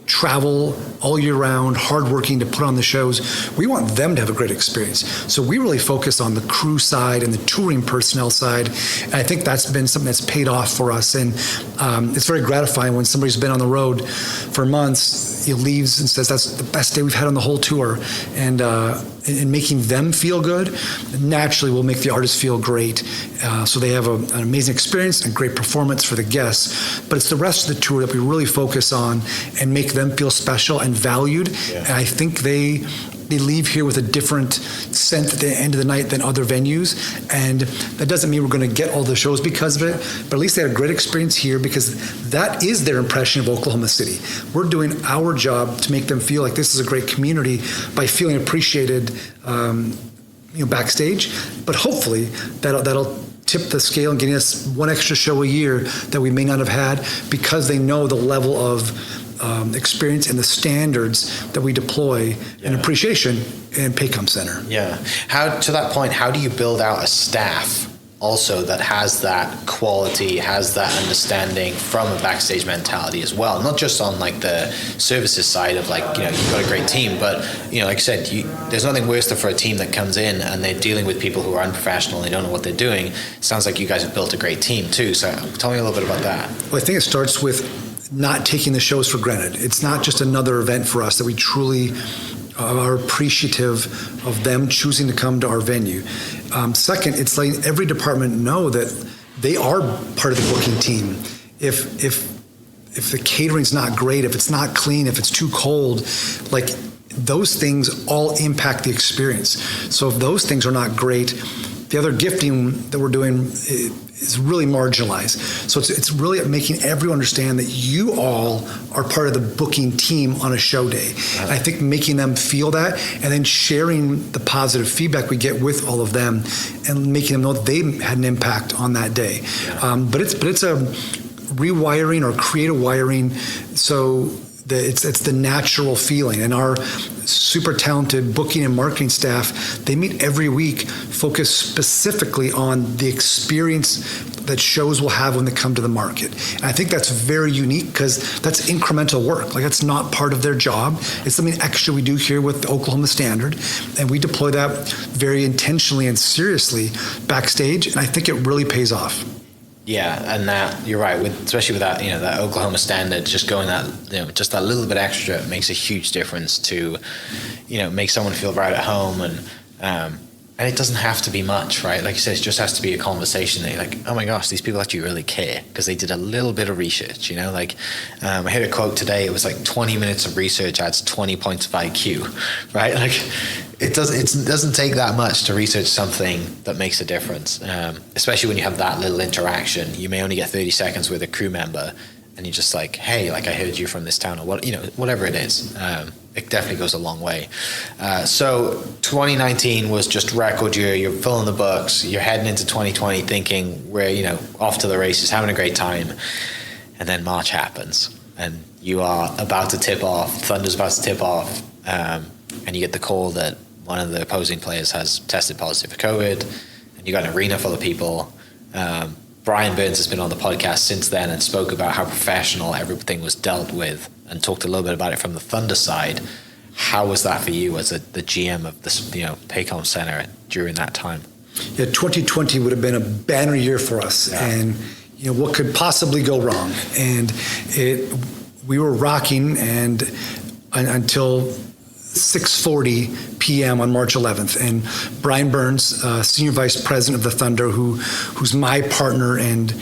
travel all year round, hardworking to put on the shows. We want them to have a great experience. So we really focus on the crew side and the touring personnel side. And I think that's been something that's paid off for us. And it's very gratifying when somebody's been on the road for months, he leaves and says, that's the best day we've had on the whole tour. And making them feel good naturally will make the artists feel great. So they have an amazing experience and great performance for the guests. But it's the rest of the tour that we really focus on and make them feel special and valued. Yeah. And I think they leave here with a different scent at the end of the night than other venues. And that doesn't mean we're going to get all the shows because of it, but at least they had a great experience here, because that is their impression of Oklahoma City. We're doing our job to make them feel like this is a great community by feeling appreciated backstage. But hopefully that'll tip the scale and getting us one extra show a year that we may not have had, because they know the level of experience and the standards that we deploy and appreciation in Paycom Center. Yeah. To that point, how do you build out a staff also that has that quality, has that understanding from a backstage mentality as well. Not just on like the services side of like, you've got a great team, but like I said, there's nothing worse than for a team that comes in and they're dealing with people who are unprofessional and they don't know what they're doing. It sounds like you guys have built a great team too. So tell me a little bit about that. Well, I think it starts with not taking the shows for granted. It's not just another event for us, that we truly are appreciative of them choosing to come to our venue. Second, it's letting every department know that they are part of the booking team. If the catering's not great, if it's not clean, if it's too cold, like those things all impact the experience. So if those things are not great, the other gifting that we're doing is really marginalized. So it's really making everyone understand that you all are part of the booking team on a show day. And I think making them feel that and then sharing the positive feedback we get with all of them and making them know that they had an impact on that day. But it's a rewiring or creative wiring, so it's the natural feeling. And our super talented booking and marketing staff, they meet every week, focus specifically on the experience that shows will have when they come to the market. And I think that's very unique because that's incremental work. Like, that's not part of their job. It's something extra we do here with the Oklahoma Standard, and we deploy that very intentionally and seriously backstage, and I think it really pays off. Yeah, and that you're right. Especially with that, that Oklahoma Standard, just going that, just that little bit extra makes a huge difference to, make someone feel right at home, and it doesn't have to be much, right? Like you said, it just has to be a conversation that you're like, oh my gosh, these people actually really care because they did a little bit of research. I heard a quote today. It was like 20 minutes of research adds 20 points of IQ, right? Like, it doesn't take that much to research something that makes a difference, especially when you have that little interaction. You may only get 30 seconds with a crew member, and you're just like, hey, like, I heard you from this town, or what, whatever it is. It definitely goes a long way. So 2019 was just record year. You're filling the books. You're heading into 2020 thinking we're off to the races, having a great time, and then March happens, and you are about to tip off. Thunder's about to tip off, and you get the call that one of the opposing players has tested positive for COVID, and you got an arena full of people. Brian Burns has been on the podcast since then and spoke about how professional everything was dealt with and talked a little bit about it from the Thunder side. How was that for you as the GM of this, Paycom Center during that time? Yeah, 2020 would have been a banner year for us, and what could possibly go wrong? And we were rocking, and until 6:40 p.m. on March 11th, and Brian Burns, Senior Vice President of the Thunder, who's my partner and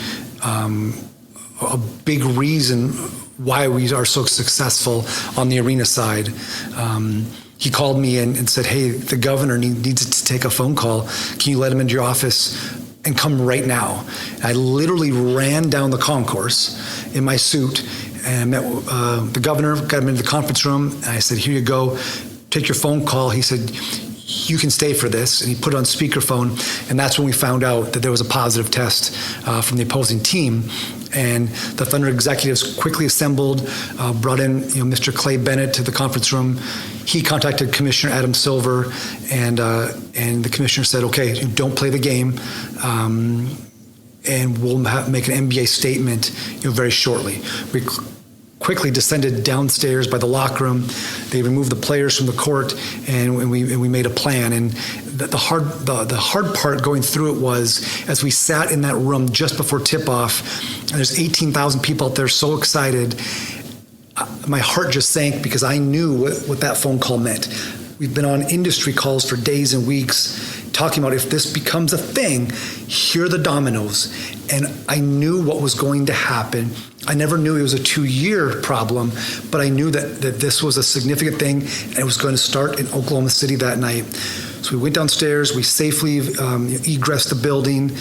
a big reason why we are so successful on the arena side. He called me and said, hey, the governor needs to take a phone call. Can you let him into your office and come right now? And I literally ran down the concourse in my suit and met the governor, got him into the conference room, and I said, here you go, take your phone call. He said, you can stay for this, and he put it on speakerphone, and that's when we found out that there was a positive test from the opposing team. And the Thunder executives quickly assembled, brought in Mr. Clay Bennett to the conference room. He contacted Commissioner Adam Silver, and the commissioner said, okay, don't play the game, and we'll make an NBA statement very shortly. We quickly descended downstairs by the locker room. They removed the players from the court, and we made a plan. And the hard part going through it was, as we sat in that room just before tip-off, and there's 18,000 people out there so excited, my heart just sank because I knew what that phone call meant. We've been on industry calls for days and weeks talking about, if this becomes a thing, here are the dominoes. And I knew what was going to happen. I never knew it was a 2-year problem, but I knew that this was a significant thing, and it was going to start in Oklahoma City that night. So we went downstairs, we safely egressed the building,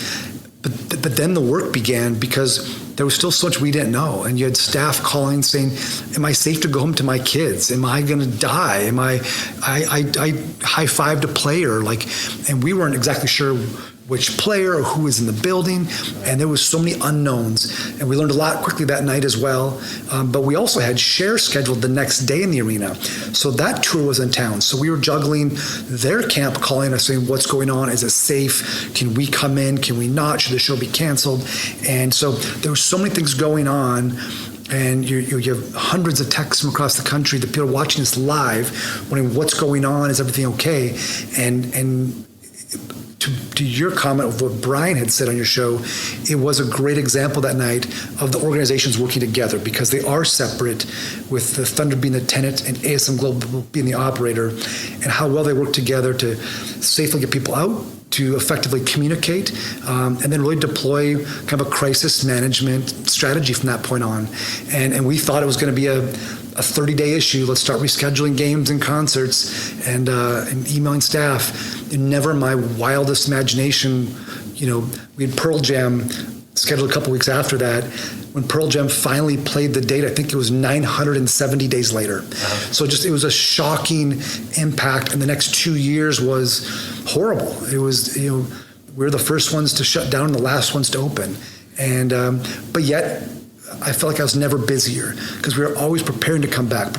but then the work began because there was still so much we didn't know. And you had staff calling saying, am I safe to go home to my kids? Am I going to die? I high-fived a player, and we weren't exactly sure which player or who was in the building, and there was so many unknowns. And we learned a lot quickly that night as well. But we also had Cher scheduled the next day in the arena. So that tour was in town. So we were juggling their camp, calling us saying, what's going on? Is it safe? Can we come in? Can we not? Should the show be canceled? And so there were so many things going on. And you have hundreds of texts from across the country that people are watching this live, wondering what's going on, is everything okay? And to your comment of what Brian had said on your show, it was a great example that night of the organizations working together, because they are separate, with the Thunder being the tenant and ASM Global being the operator, and how well they work together to safely get people out, to effectively communicate, and then really deploy kind of a crisis management strategy from that point on. And we thought it was going to be a 30-day issue. Let's start rescheduling games and concerts and emailing staff. And never in my wildest imagination, we had Pearl Jam scheduled a couple weeks after that. When Pearl Jam finally played the date, I think it was 970 days later. Uh-huh. So it was a shocking impact. And the next 2 years was horrible. It was, we were the first ones to shut down and the last ones to open. And, but yet I felt like I was never busier, because we were always preparing to come back.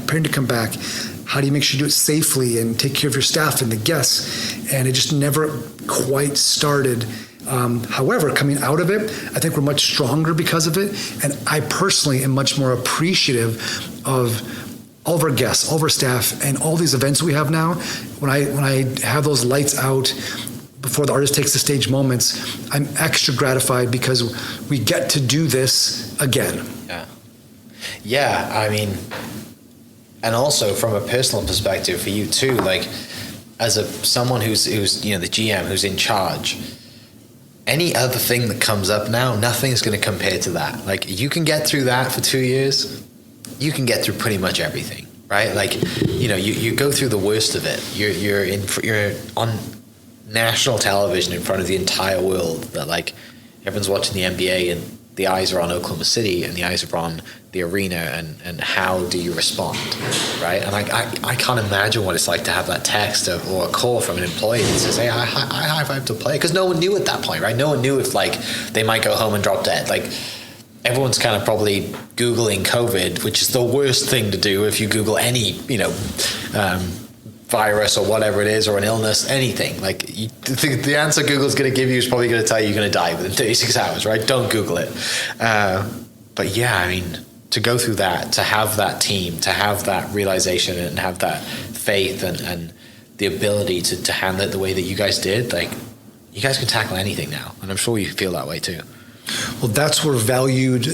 How do you make sure you do it safely and take care of your staff and the guests? And it just never quite started. However, coming out of it, I think we're much stronger because of it. And I personally am much more appreciative of all of our guests, all of our staff, and all these events we have now. When I have those lights out before the artist takes the stage moments, I'm extra gratified because we get to do this again. Yeah, I mean, and also from a personal perspective for you too, like as someone who's the GM who's in charge, any other thing that comes up now, nothing's going to compare to that. Like, you can get through that for 2 years, you can get through pretty much everything, right? Like, you go through the worst of it. You're on national television in front of the entire world, that like everyone's watching the NBA and the eyes are on Oklahoma City and the eyes are on the arena, and how do you respond, right? And I can't imagine what it's like to have that text or a call from an employee that says, hey, I high-fived a player, because no one knew at that point, right? No one knew if like they might go home and drop dead. Like, everyone's kind of probably Googling COVID, which is the worst thing to do if you Google any, virus or whatever it is, or an illness, anything. Like, the answer Google's going to give you is probably going to tell you you're going to die within 36 hours, right? Don't Google it. But yeah, I mean, to go through that, to have that team, to have that realization and have that faith and the ability to handle it the way that you guys did, like, you guys can tackle anything now. And I'm sure you feel that way too. Well, that's where valued,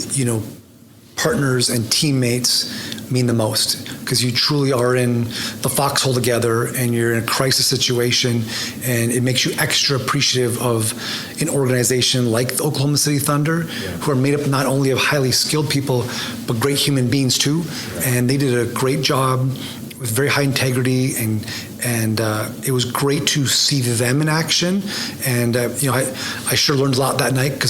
partners and teammates mean the most, because you truly are in the foxhole together and you're in a crisis situation, and it makes you extra appreciative of an organization like the Oklahoma City Thunder, who are made up not only of highly skilled people, but great human beings too. And they did a great job with very high integrity, and it was great to see them in action. And I sure learned a lot that night, because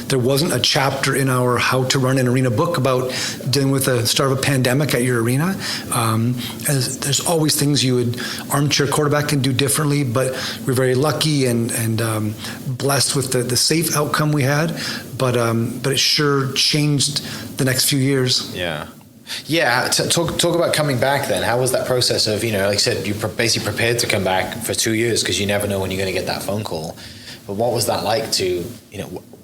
there wasn't a chapter in our How to Run an Arena book about dealing with the start of a pandemic at your arena. There's always things you would armchair quarterback can do differently, but we're very lucky and blessed with the safe outcome we had. But it sure changed the next few years. Yeah, talk about coming back then. How was that process of, like I said, you basically prepared to come back for 2 years because you never know when you're going to get that phone call. But what was that like to,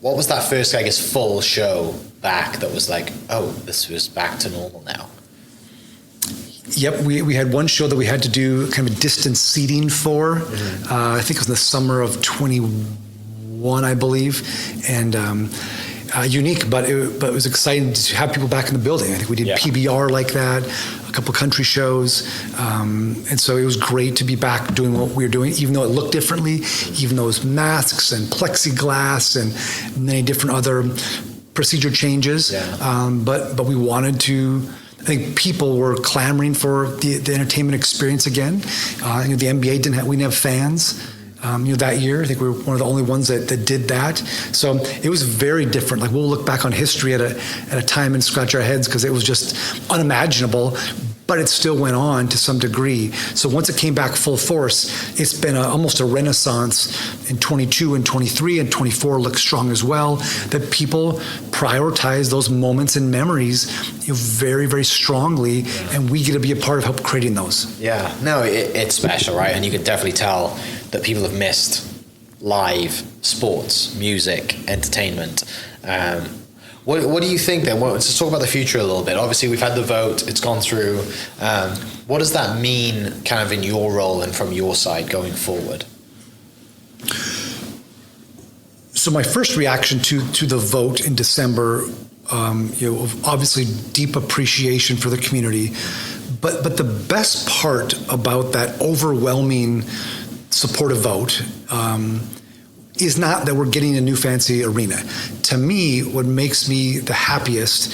what was that first, I guess, full show back that was like, oh, this was back to normal now? Yep, we had one show that we had to do kind of a distance seating for. Mm-hmm. I think it was in the summer of 21, I believe. And unique, but it was exciting to have people back in the building. I think we did PBR like that, a couple country shows, and so it was great to be back doing what we were doing, even though it looked differently, even though it was masks and plexiglass and many different other procedure changes. But we wanted to. I think people were clamoring for the entertainment experience again. The NBA we didn't have fans. That year, I think we were one of the only ones that did that. So it was very different. Like, we'll look back on history at a time and scratch our heads, because it was just unimaginable but it still went on to some degree. So once it came back full force, it's been almost a renaissance in 22 and 23, and 24 looks strong as well, that people prioritize those moments and memories very, very strongly, and we get to be a part of help creating those. Yeah, no, it's special, right? And you can definitely tell that people have missed live sports, music, entertainment. What do you think then? Well, let's talk about the future a little bit. Obviously, we've had the vote, it's gone through. What does that mean kind of in your role and from your side going forward? So my first reaction to the vote in December, obviously deep appreciation for the community, but the best part about that overwhelming supportive vote is not that we're getting a new fancy arena. To me, what makes me the happiest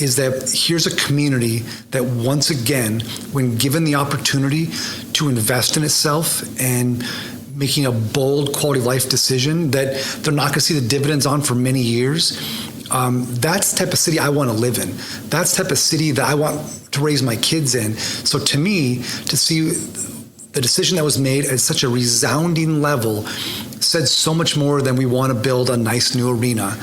is that here's a community that once again, when given the opportunity to invest in itself and making a bold quality of life decision that they're not going to see the dividends on for many years, that's the type of city I want to live in. That's the type of city that I want to raise my kids in. So to me, to see the decision that was made at such a resounding level said so much more than we want to build a nice new arena.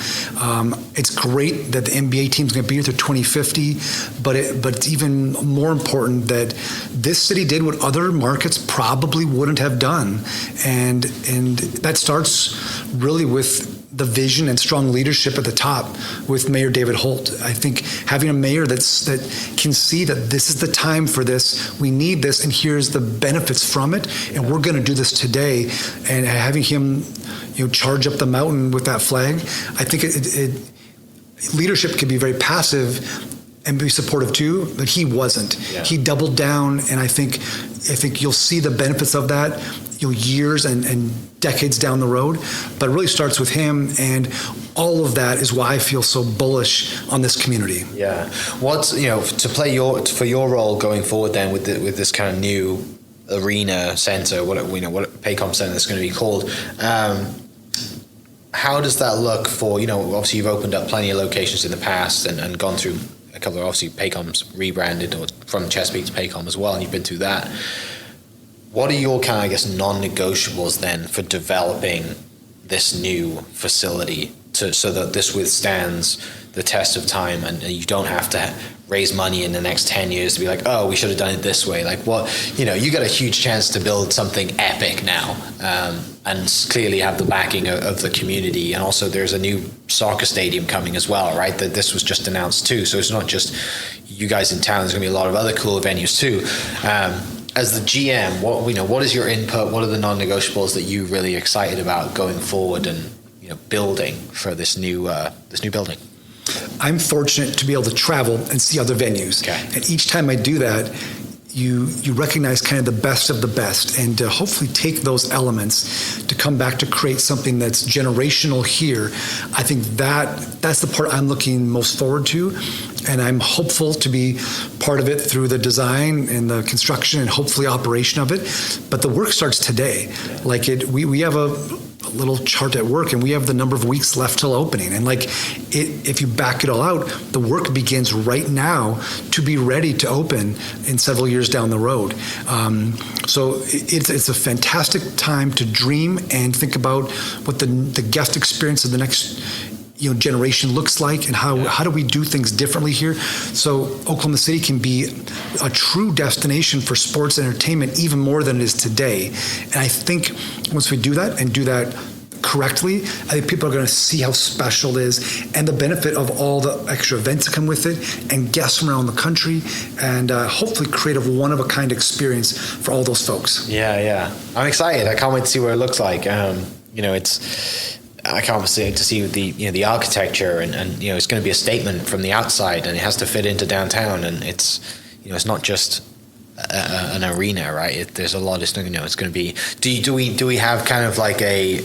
It's great that the NBA team's going to be here through 2050, but it's even more important that this city did what other markets probably wouldn't have done, and that starts really with the vision and strong leadership at the top with Mayor David Holt. I think having a mayor that can see that this is the time for this, we need this, and here's the benefits from it, and we're going to do this today, and having him, charge up the mountain with that flag, I think leadership can be very passive and be supportive too, but he wasn't. Yeah. He doubled down, and I think you'll see the benefits of that, years and decades down the road. But it really starts with him, and all of that is why I feel so bullish on this community. Yeah. What's to play for your role going forward then with this kind of new arena center, what Paycom Center is going to be called. How does that look for, obviously you've opened up plenty of locations in the past and gone through a couple of, obviously Paycom's rebranded or from Chesapeake to Paycom as well, and you've been through that. What are your kind of, I guess, non-negotiables then for developing this new facility so that this withstands the test of time and you don't have to raise money in the next 10 years to be like, oh, we should have done it this way. Like, you got a huge chance to build something epic now, and clearly have the backing of the community. And also there's a new soccer stadium coming as well, right? That this was just announced too. So it's not just you guys in town, there's gonna be a lot of other cool venues too. As the GM, what is your input? What are the non-negotiables that you really excited about going forward and building for this new building? I'm fortunate to be able to travel and see other venues. Okay. And each time I do that, you recognize kind of the best of the best, and to hopefully take those elements to come back to create something that's generational here. I think that's the part I'm looking most forward to, and I'm hopeful to be part of it through the design and the construction and hopefully operation of it. But the work starts today. Like we have a little chart at work, and we have the number of weeks left till opening, and if you back it all out, the work begins right now to be ready to open in several years down the road. So it's a fantastic time to dream and think about what the guest experience of the next generation looks like, and how do we do things differently here, so Oklahoma City can be a true destination for sports and entertainment even more than it is today. And I think once we do that and do that correctly, I think people are going to see how special it is and the benefit of all the extra events that come with it and guests from around the country, and hopefully create a one-of-a-kind experience for all those folks. Yeah. I'm excited. I can't wait to see what it looks like. I can't wait to see the architecture and it's going to be a statement from the outside, and it has to fit into downtown, and it's not just an arena, right? There's a lot. It's going to be. Do we have kind of like a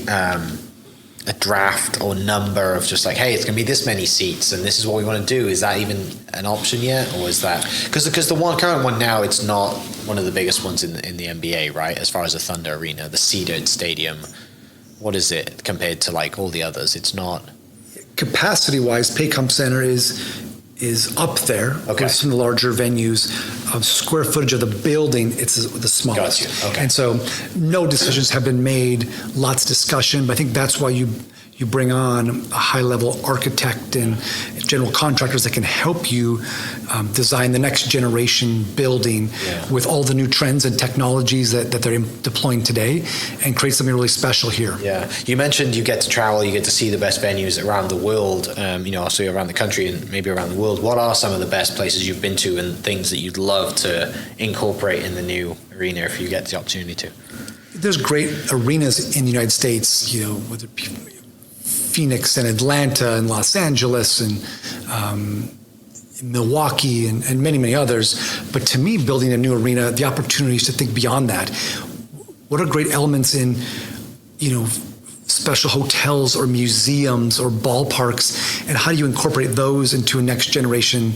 draft or number of just like, hey, it's going to be this many seats and this is what we want to do? Is that even an option yet, or is that because the current one now, it's not one of the biggest ones in the NBA, right? As far as the Thunder Arena, the seated stadium. What is it compared to like all the others? It's not. Capacity-wise, Paycom Center is is up there Okay. with some of the larger venues. Square footage of the building, it's the smallest. Got you. Okay. And so no decisions have been made, lots of discussion, but I think that's why you bring on a high-level architect and general contractors that can help you design the next generation building with all the new trends and technologies that they're deploying today and create something really special here. Yeah, you mentioned you get to travel, you get to see the best venues around the world, also around the country and maybe around the world. What are some of the best places you've been to and things that you'd love to incorporate in the new arena if you get the opportunity to? There's great arenas in the United States, whether it be Phoenix and Atlanta and Los Angeles and Milwaukee and many, many others. But to me, building a new arena, the opportunity is to think beyond that. What are great elements in, special hotels or museums or ballparks, and how do you incorporate those into a next generation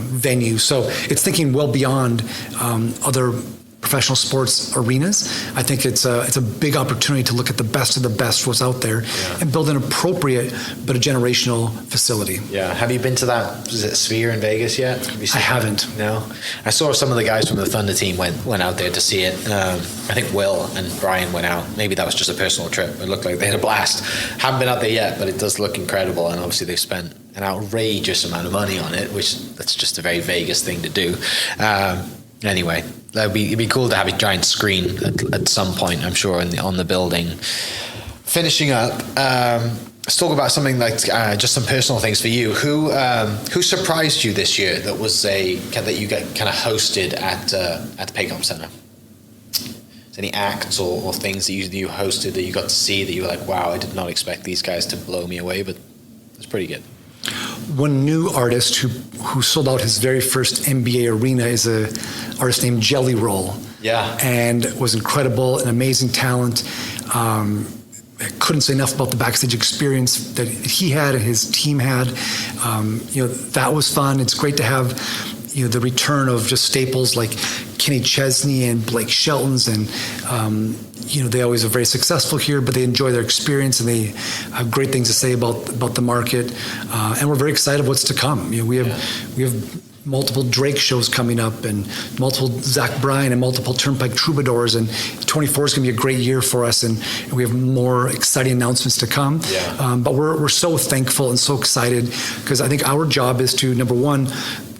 venue? So it's thinking well beyond other professional sports arenas. I think it's a big opportunity to look at the best of the best what's out there and build an appropriate but a generational facility. Yeah. Have you been to that, is it Sphere in Vegas yet? Have you seen I haven't. That? No. I saw some of the guys from the Thunder team went out there to see it. I think Will and Brian went out. Maybe that was just a personal trip. It looked like they had a blast. Haven't been out there yet, but it does look incredible. And obviously they spent an outrageous amount of money on it, which that's just a very Vegas thing to do. Anyway, it'd be cool to have a giant screen at some point, I'm sure, on the building. Finishing up, let's talk about something like just some personal things for you. Who surprised you this year that you got kind of hosted at the Paycom Center? Is there any acts or things that you hosted that you got to see that you were like, wow, I did not expect these guys to blow me away, but it's pretty good. One new artist who sold out his very first NBA arena is a artist named Jelly Roll. Yeah. And was incredible, an amazing talent. I couldn't say enough about the backstage experience that he had and his team had. That was fun. It's great to have the return of just staples like Kenny Chesney and Blake Shelton's, and they always are very successful here, but they enjoy their experience and they have great things to say about the market, and we're very excited what's to come. We have multiple Drake shows coming up and multiple Zach Bryan and multiple Turnpike Troubadours, and 24 is going to be a great year for us, and we have more exciting announcements to come. But we're so thankful and so excited because I think our job is to, number one,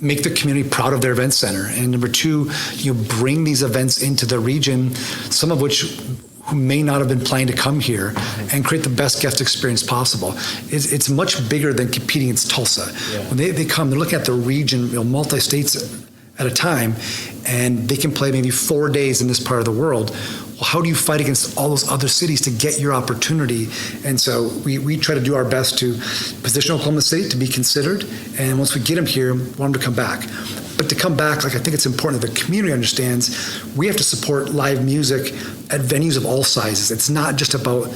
make the community proud of their event center, and number two, bring these events into the region, some of which who may not have been planning to come here, and create the best guest experience possible. It's much bigger than competing against Tulsa. When they come, they're looking at the region, multi-states at a time, and they can play maybe 4 days in this part of the world. Well, how do you fight against all those other cities to get your opportunity? And so we try to do our best to position Oklahoma City to be considered, and once we get them here, we want them to come back. But to come back, I think it's important that the community understands we have to support live music at venues of all sizes. It's not just about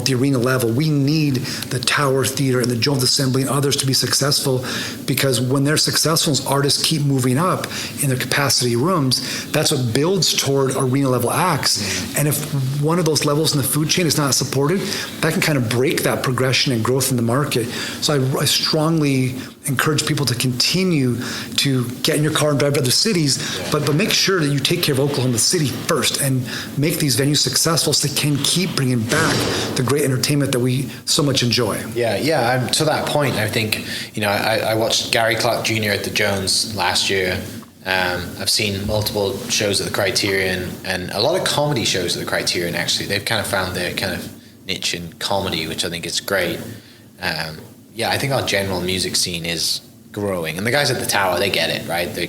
the arena level. We need the Tower Theater and the Jones Assembly and others to be successful, because when they're successful, as artists keep moving up in their capacity rooms, that's what builds toward arena level acts. And if one of those levels in the food chain is not supported, that can kind of break that progression and growth in the market. So I strongly encourage people to continue to get in your car and drive to other cities, but make sure that you take care of Oklahoma City first and make these venues successful so they can keep bringing back the great entertainment that we so much enjoy. Yeah. To that point, I think, I watched Gary Clark Jr. at the Jones last year. I've seen multiple shows at the Criterion and a lot of comedy shows at the Criterion, actually. They've kind of found their kind of niche in comedy, which I think is great. I think our general music scene is growing, and the guys at the Tower, they get it, right? They,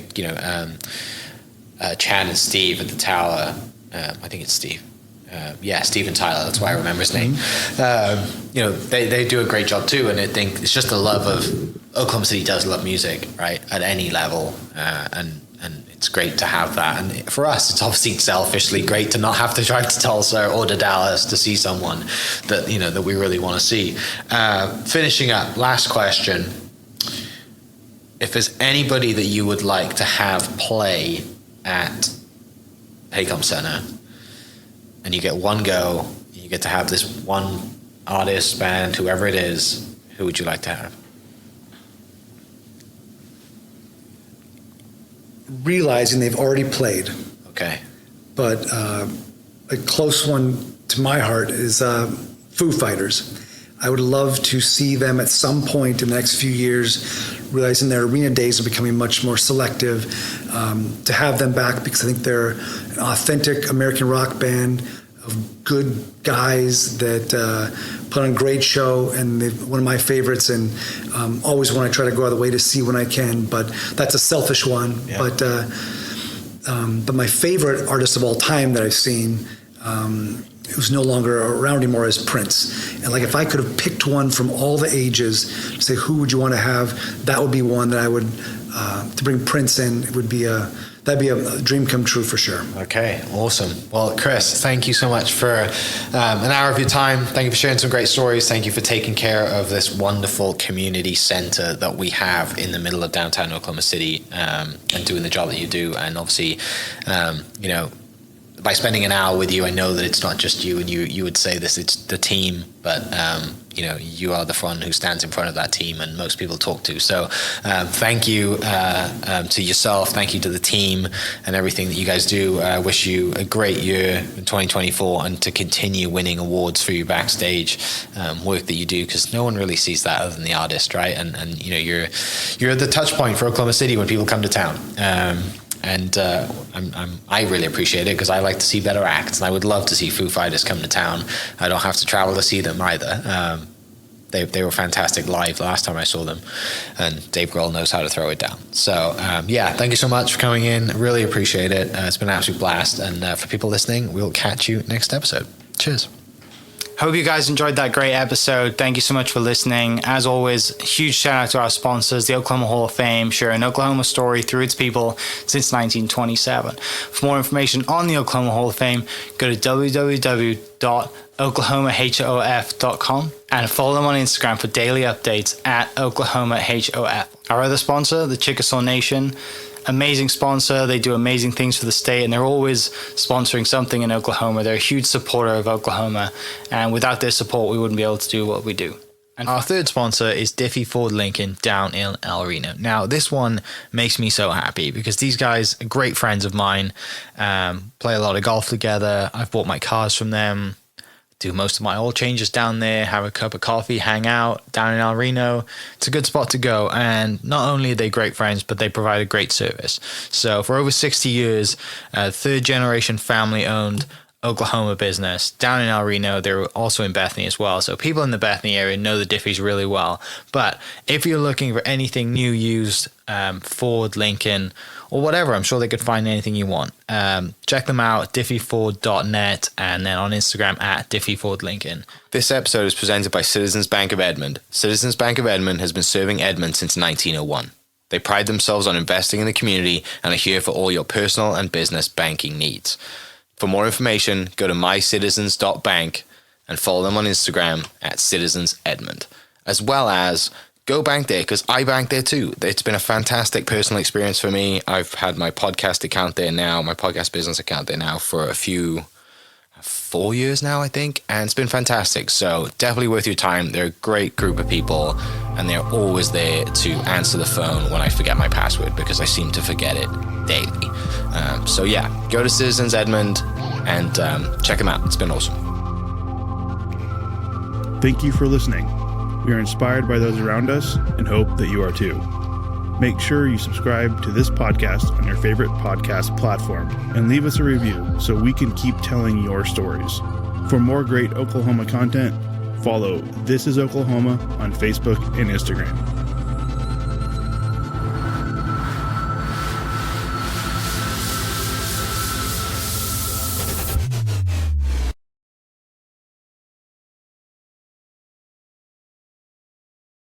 Chad and Steve at the Tower. I think it's Steve. Steven Tyler. That's why I remember his name. They do a great job too, and I think it's just the love of Oklahoma City does love music, right, at any level, and it's great to have that. And for us, it's obviously selfishly great to not have to drive to Tulsa or to Dallas to see someone that that we really want to see. Finishing up, last question: if there's anybody that you would like to have play at Paycom Center, and you get one go, you get to have this one artist, band, whoever it is, who would you like to have? realizing they've already played. Okay. But a close one to my heart is Foo Fighters. I would love to see them at some point in the next few years, realizing their arena days are becoming much more selective, to have them back, because I think they're an authentic American rock band of good guys that put on a great show, and they're one of my favorites, and always one I try to go out of the way to see when I can, but that's a selfish one. Yeah. But my favorite artist of all time that I've seen, who's no longer around anymore, is Prince. And like, if I could have picked one from all the ages to say, who would you want to have, that would be one that I would, to bring Prince in, it would be that'd be a dream come true for sure. Okay, awesome. Well, Chris, thank you so much for an hour of your time. Thank you for sharing some great stories. Thank you for taking care of this wonderful community center that we have in the middle of downtown Oklahoma City, and doing the job that you do. And obviously, by spending an hour with you, I know that it's not just you, and you would say this, it's the team, but you are the one who stands in front of that team, and most people talk to. So thank you to yourself, thank you to the team and everything that you guys do. I wish you a great year in 2024, and to continue winning awards for your backstage work that you do, because no one really sees that other than the artist, right? And you're the touch point for Oklahoma City when people come to town. I really appreciate it, because I like to see better acts, and I would love to see Foo Fighters come to town. I don't have to travel to see them either. They were fantastic live last time I saw them, and Dave Grohl knows how to throw it down. So thank you so much for coming in. Really appreciate it. It's been an absolute blast. And for people listening, we'll catch you next episode. Cheers. Hope you guys enjoyed that great episode. Thank you so much for listening. As always, huge shout out to our sponsors, the Oklahoma Hall of Fame, sharing Oklahoma story through its people since 1927. For more information on the Oklahoma Hall of Fame, go to www.oklahomahof.com and follow them on Instagram for daily updates at oklahomahof. Our other sponsor, the Chickasaw Nation, amazing sponsor. They do amazing things for the state, and they're always sponsoring something in Oklahoma. They're a huge supporter of Oklahoma, and without their support, we wouldn't be able to do what we do. And our third sponsor is Diffie Ford Lincoln down in El Reno. Now, this one makes me so happy, because these guys are great friends of mine, play a lot of golf together. I've bought my cars from them, do most of my oil changes down there, have a cup of coffee, hang out down in El Reno. It's a good spot to go. And not only are they great friends, but they provide a great service. So for over 60 years, third generation family owned Oklahoma business down in El Reno. They're also in Bethany as well. So people in the Bethany area know the Diffies really well. But if you're looking for anything new, used, Ford, Lincoln, or whatever, I'm sure they could find anything you want. Check them out, diffieford.net, and then on Instagram at diffiefordlincoln. This episode is presented by Citizens Bank of Edmond. Citizens Bank of Edmond has been serving Edmond since 1901. They pride themselves on investing in the community and are here for all your personal and business banking needs. For more information, go to mycitizens.bank and follow them on Instagram at citizensedmond, as well as go bank there, because I bank there too. It's been a fantastic personal experience for me. I've had my podcast account there now, my podcast business account there now for 4 years now, I think, and it's been fantastic. So definitely worth your time. They're a great group of people, and they're always there to answer the phone when I forget my password, because I seem to forget it daily. Go to Citizens Edmond and check them out. It's been awesome. Thank you for listening. We are inspired by those around us and hope that you are too. Make sure you subscribe to this podcast on your favorite podcast platform and leave us a review so we can keep telling your stories. For more great Oklahoma content, follow This Is Oklahoma on Facebook and Instagram.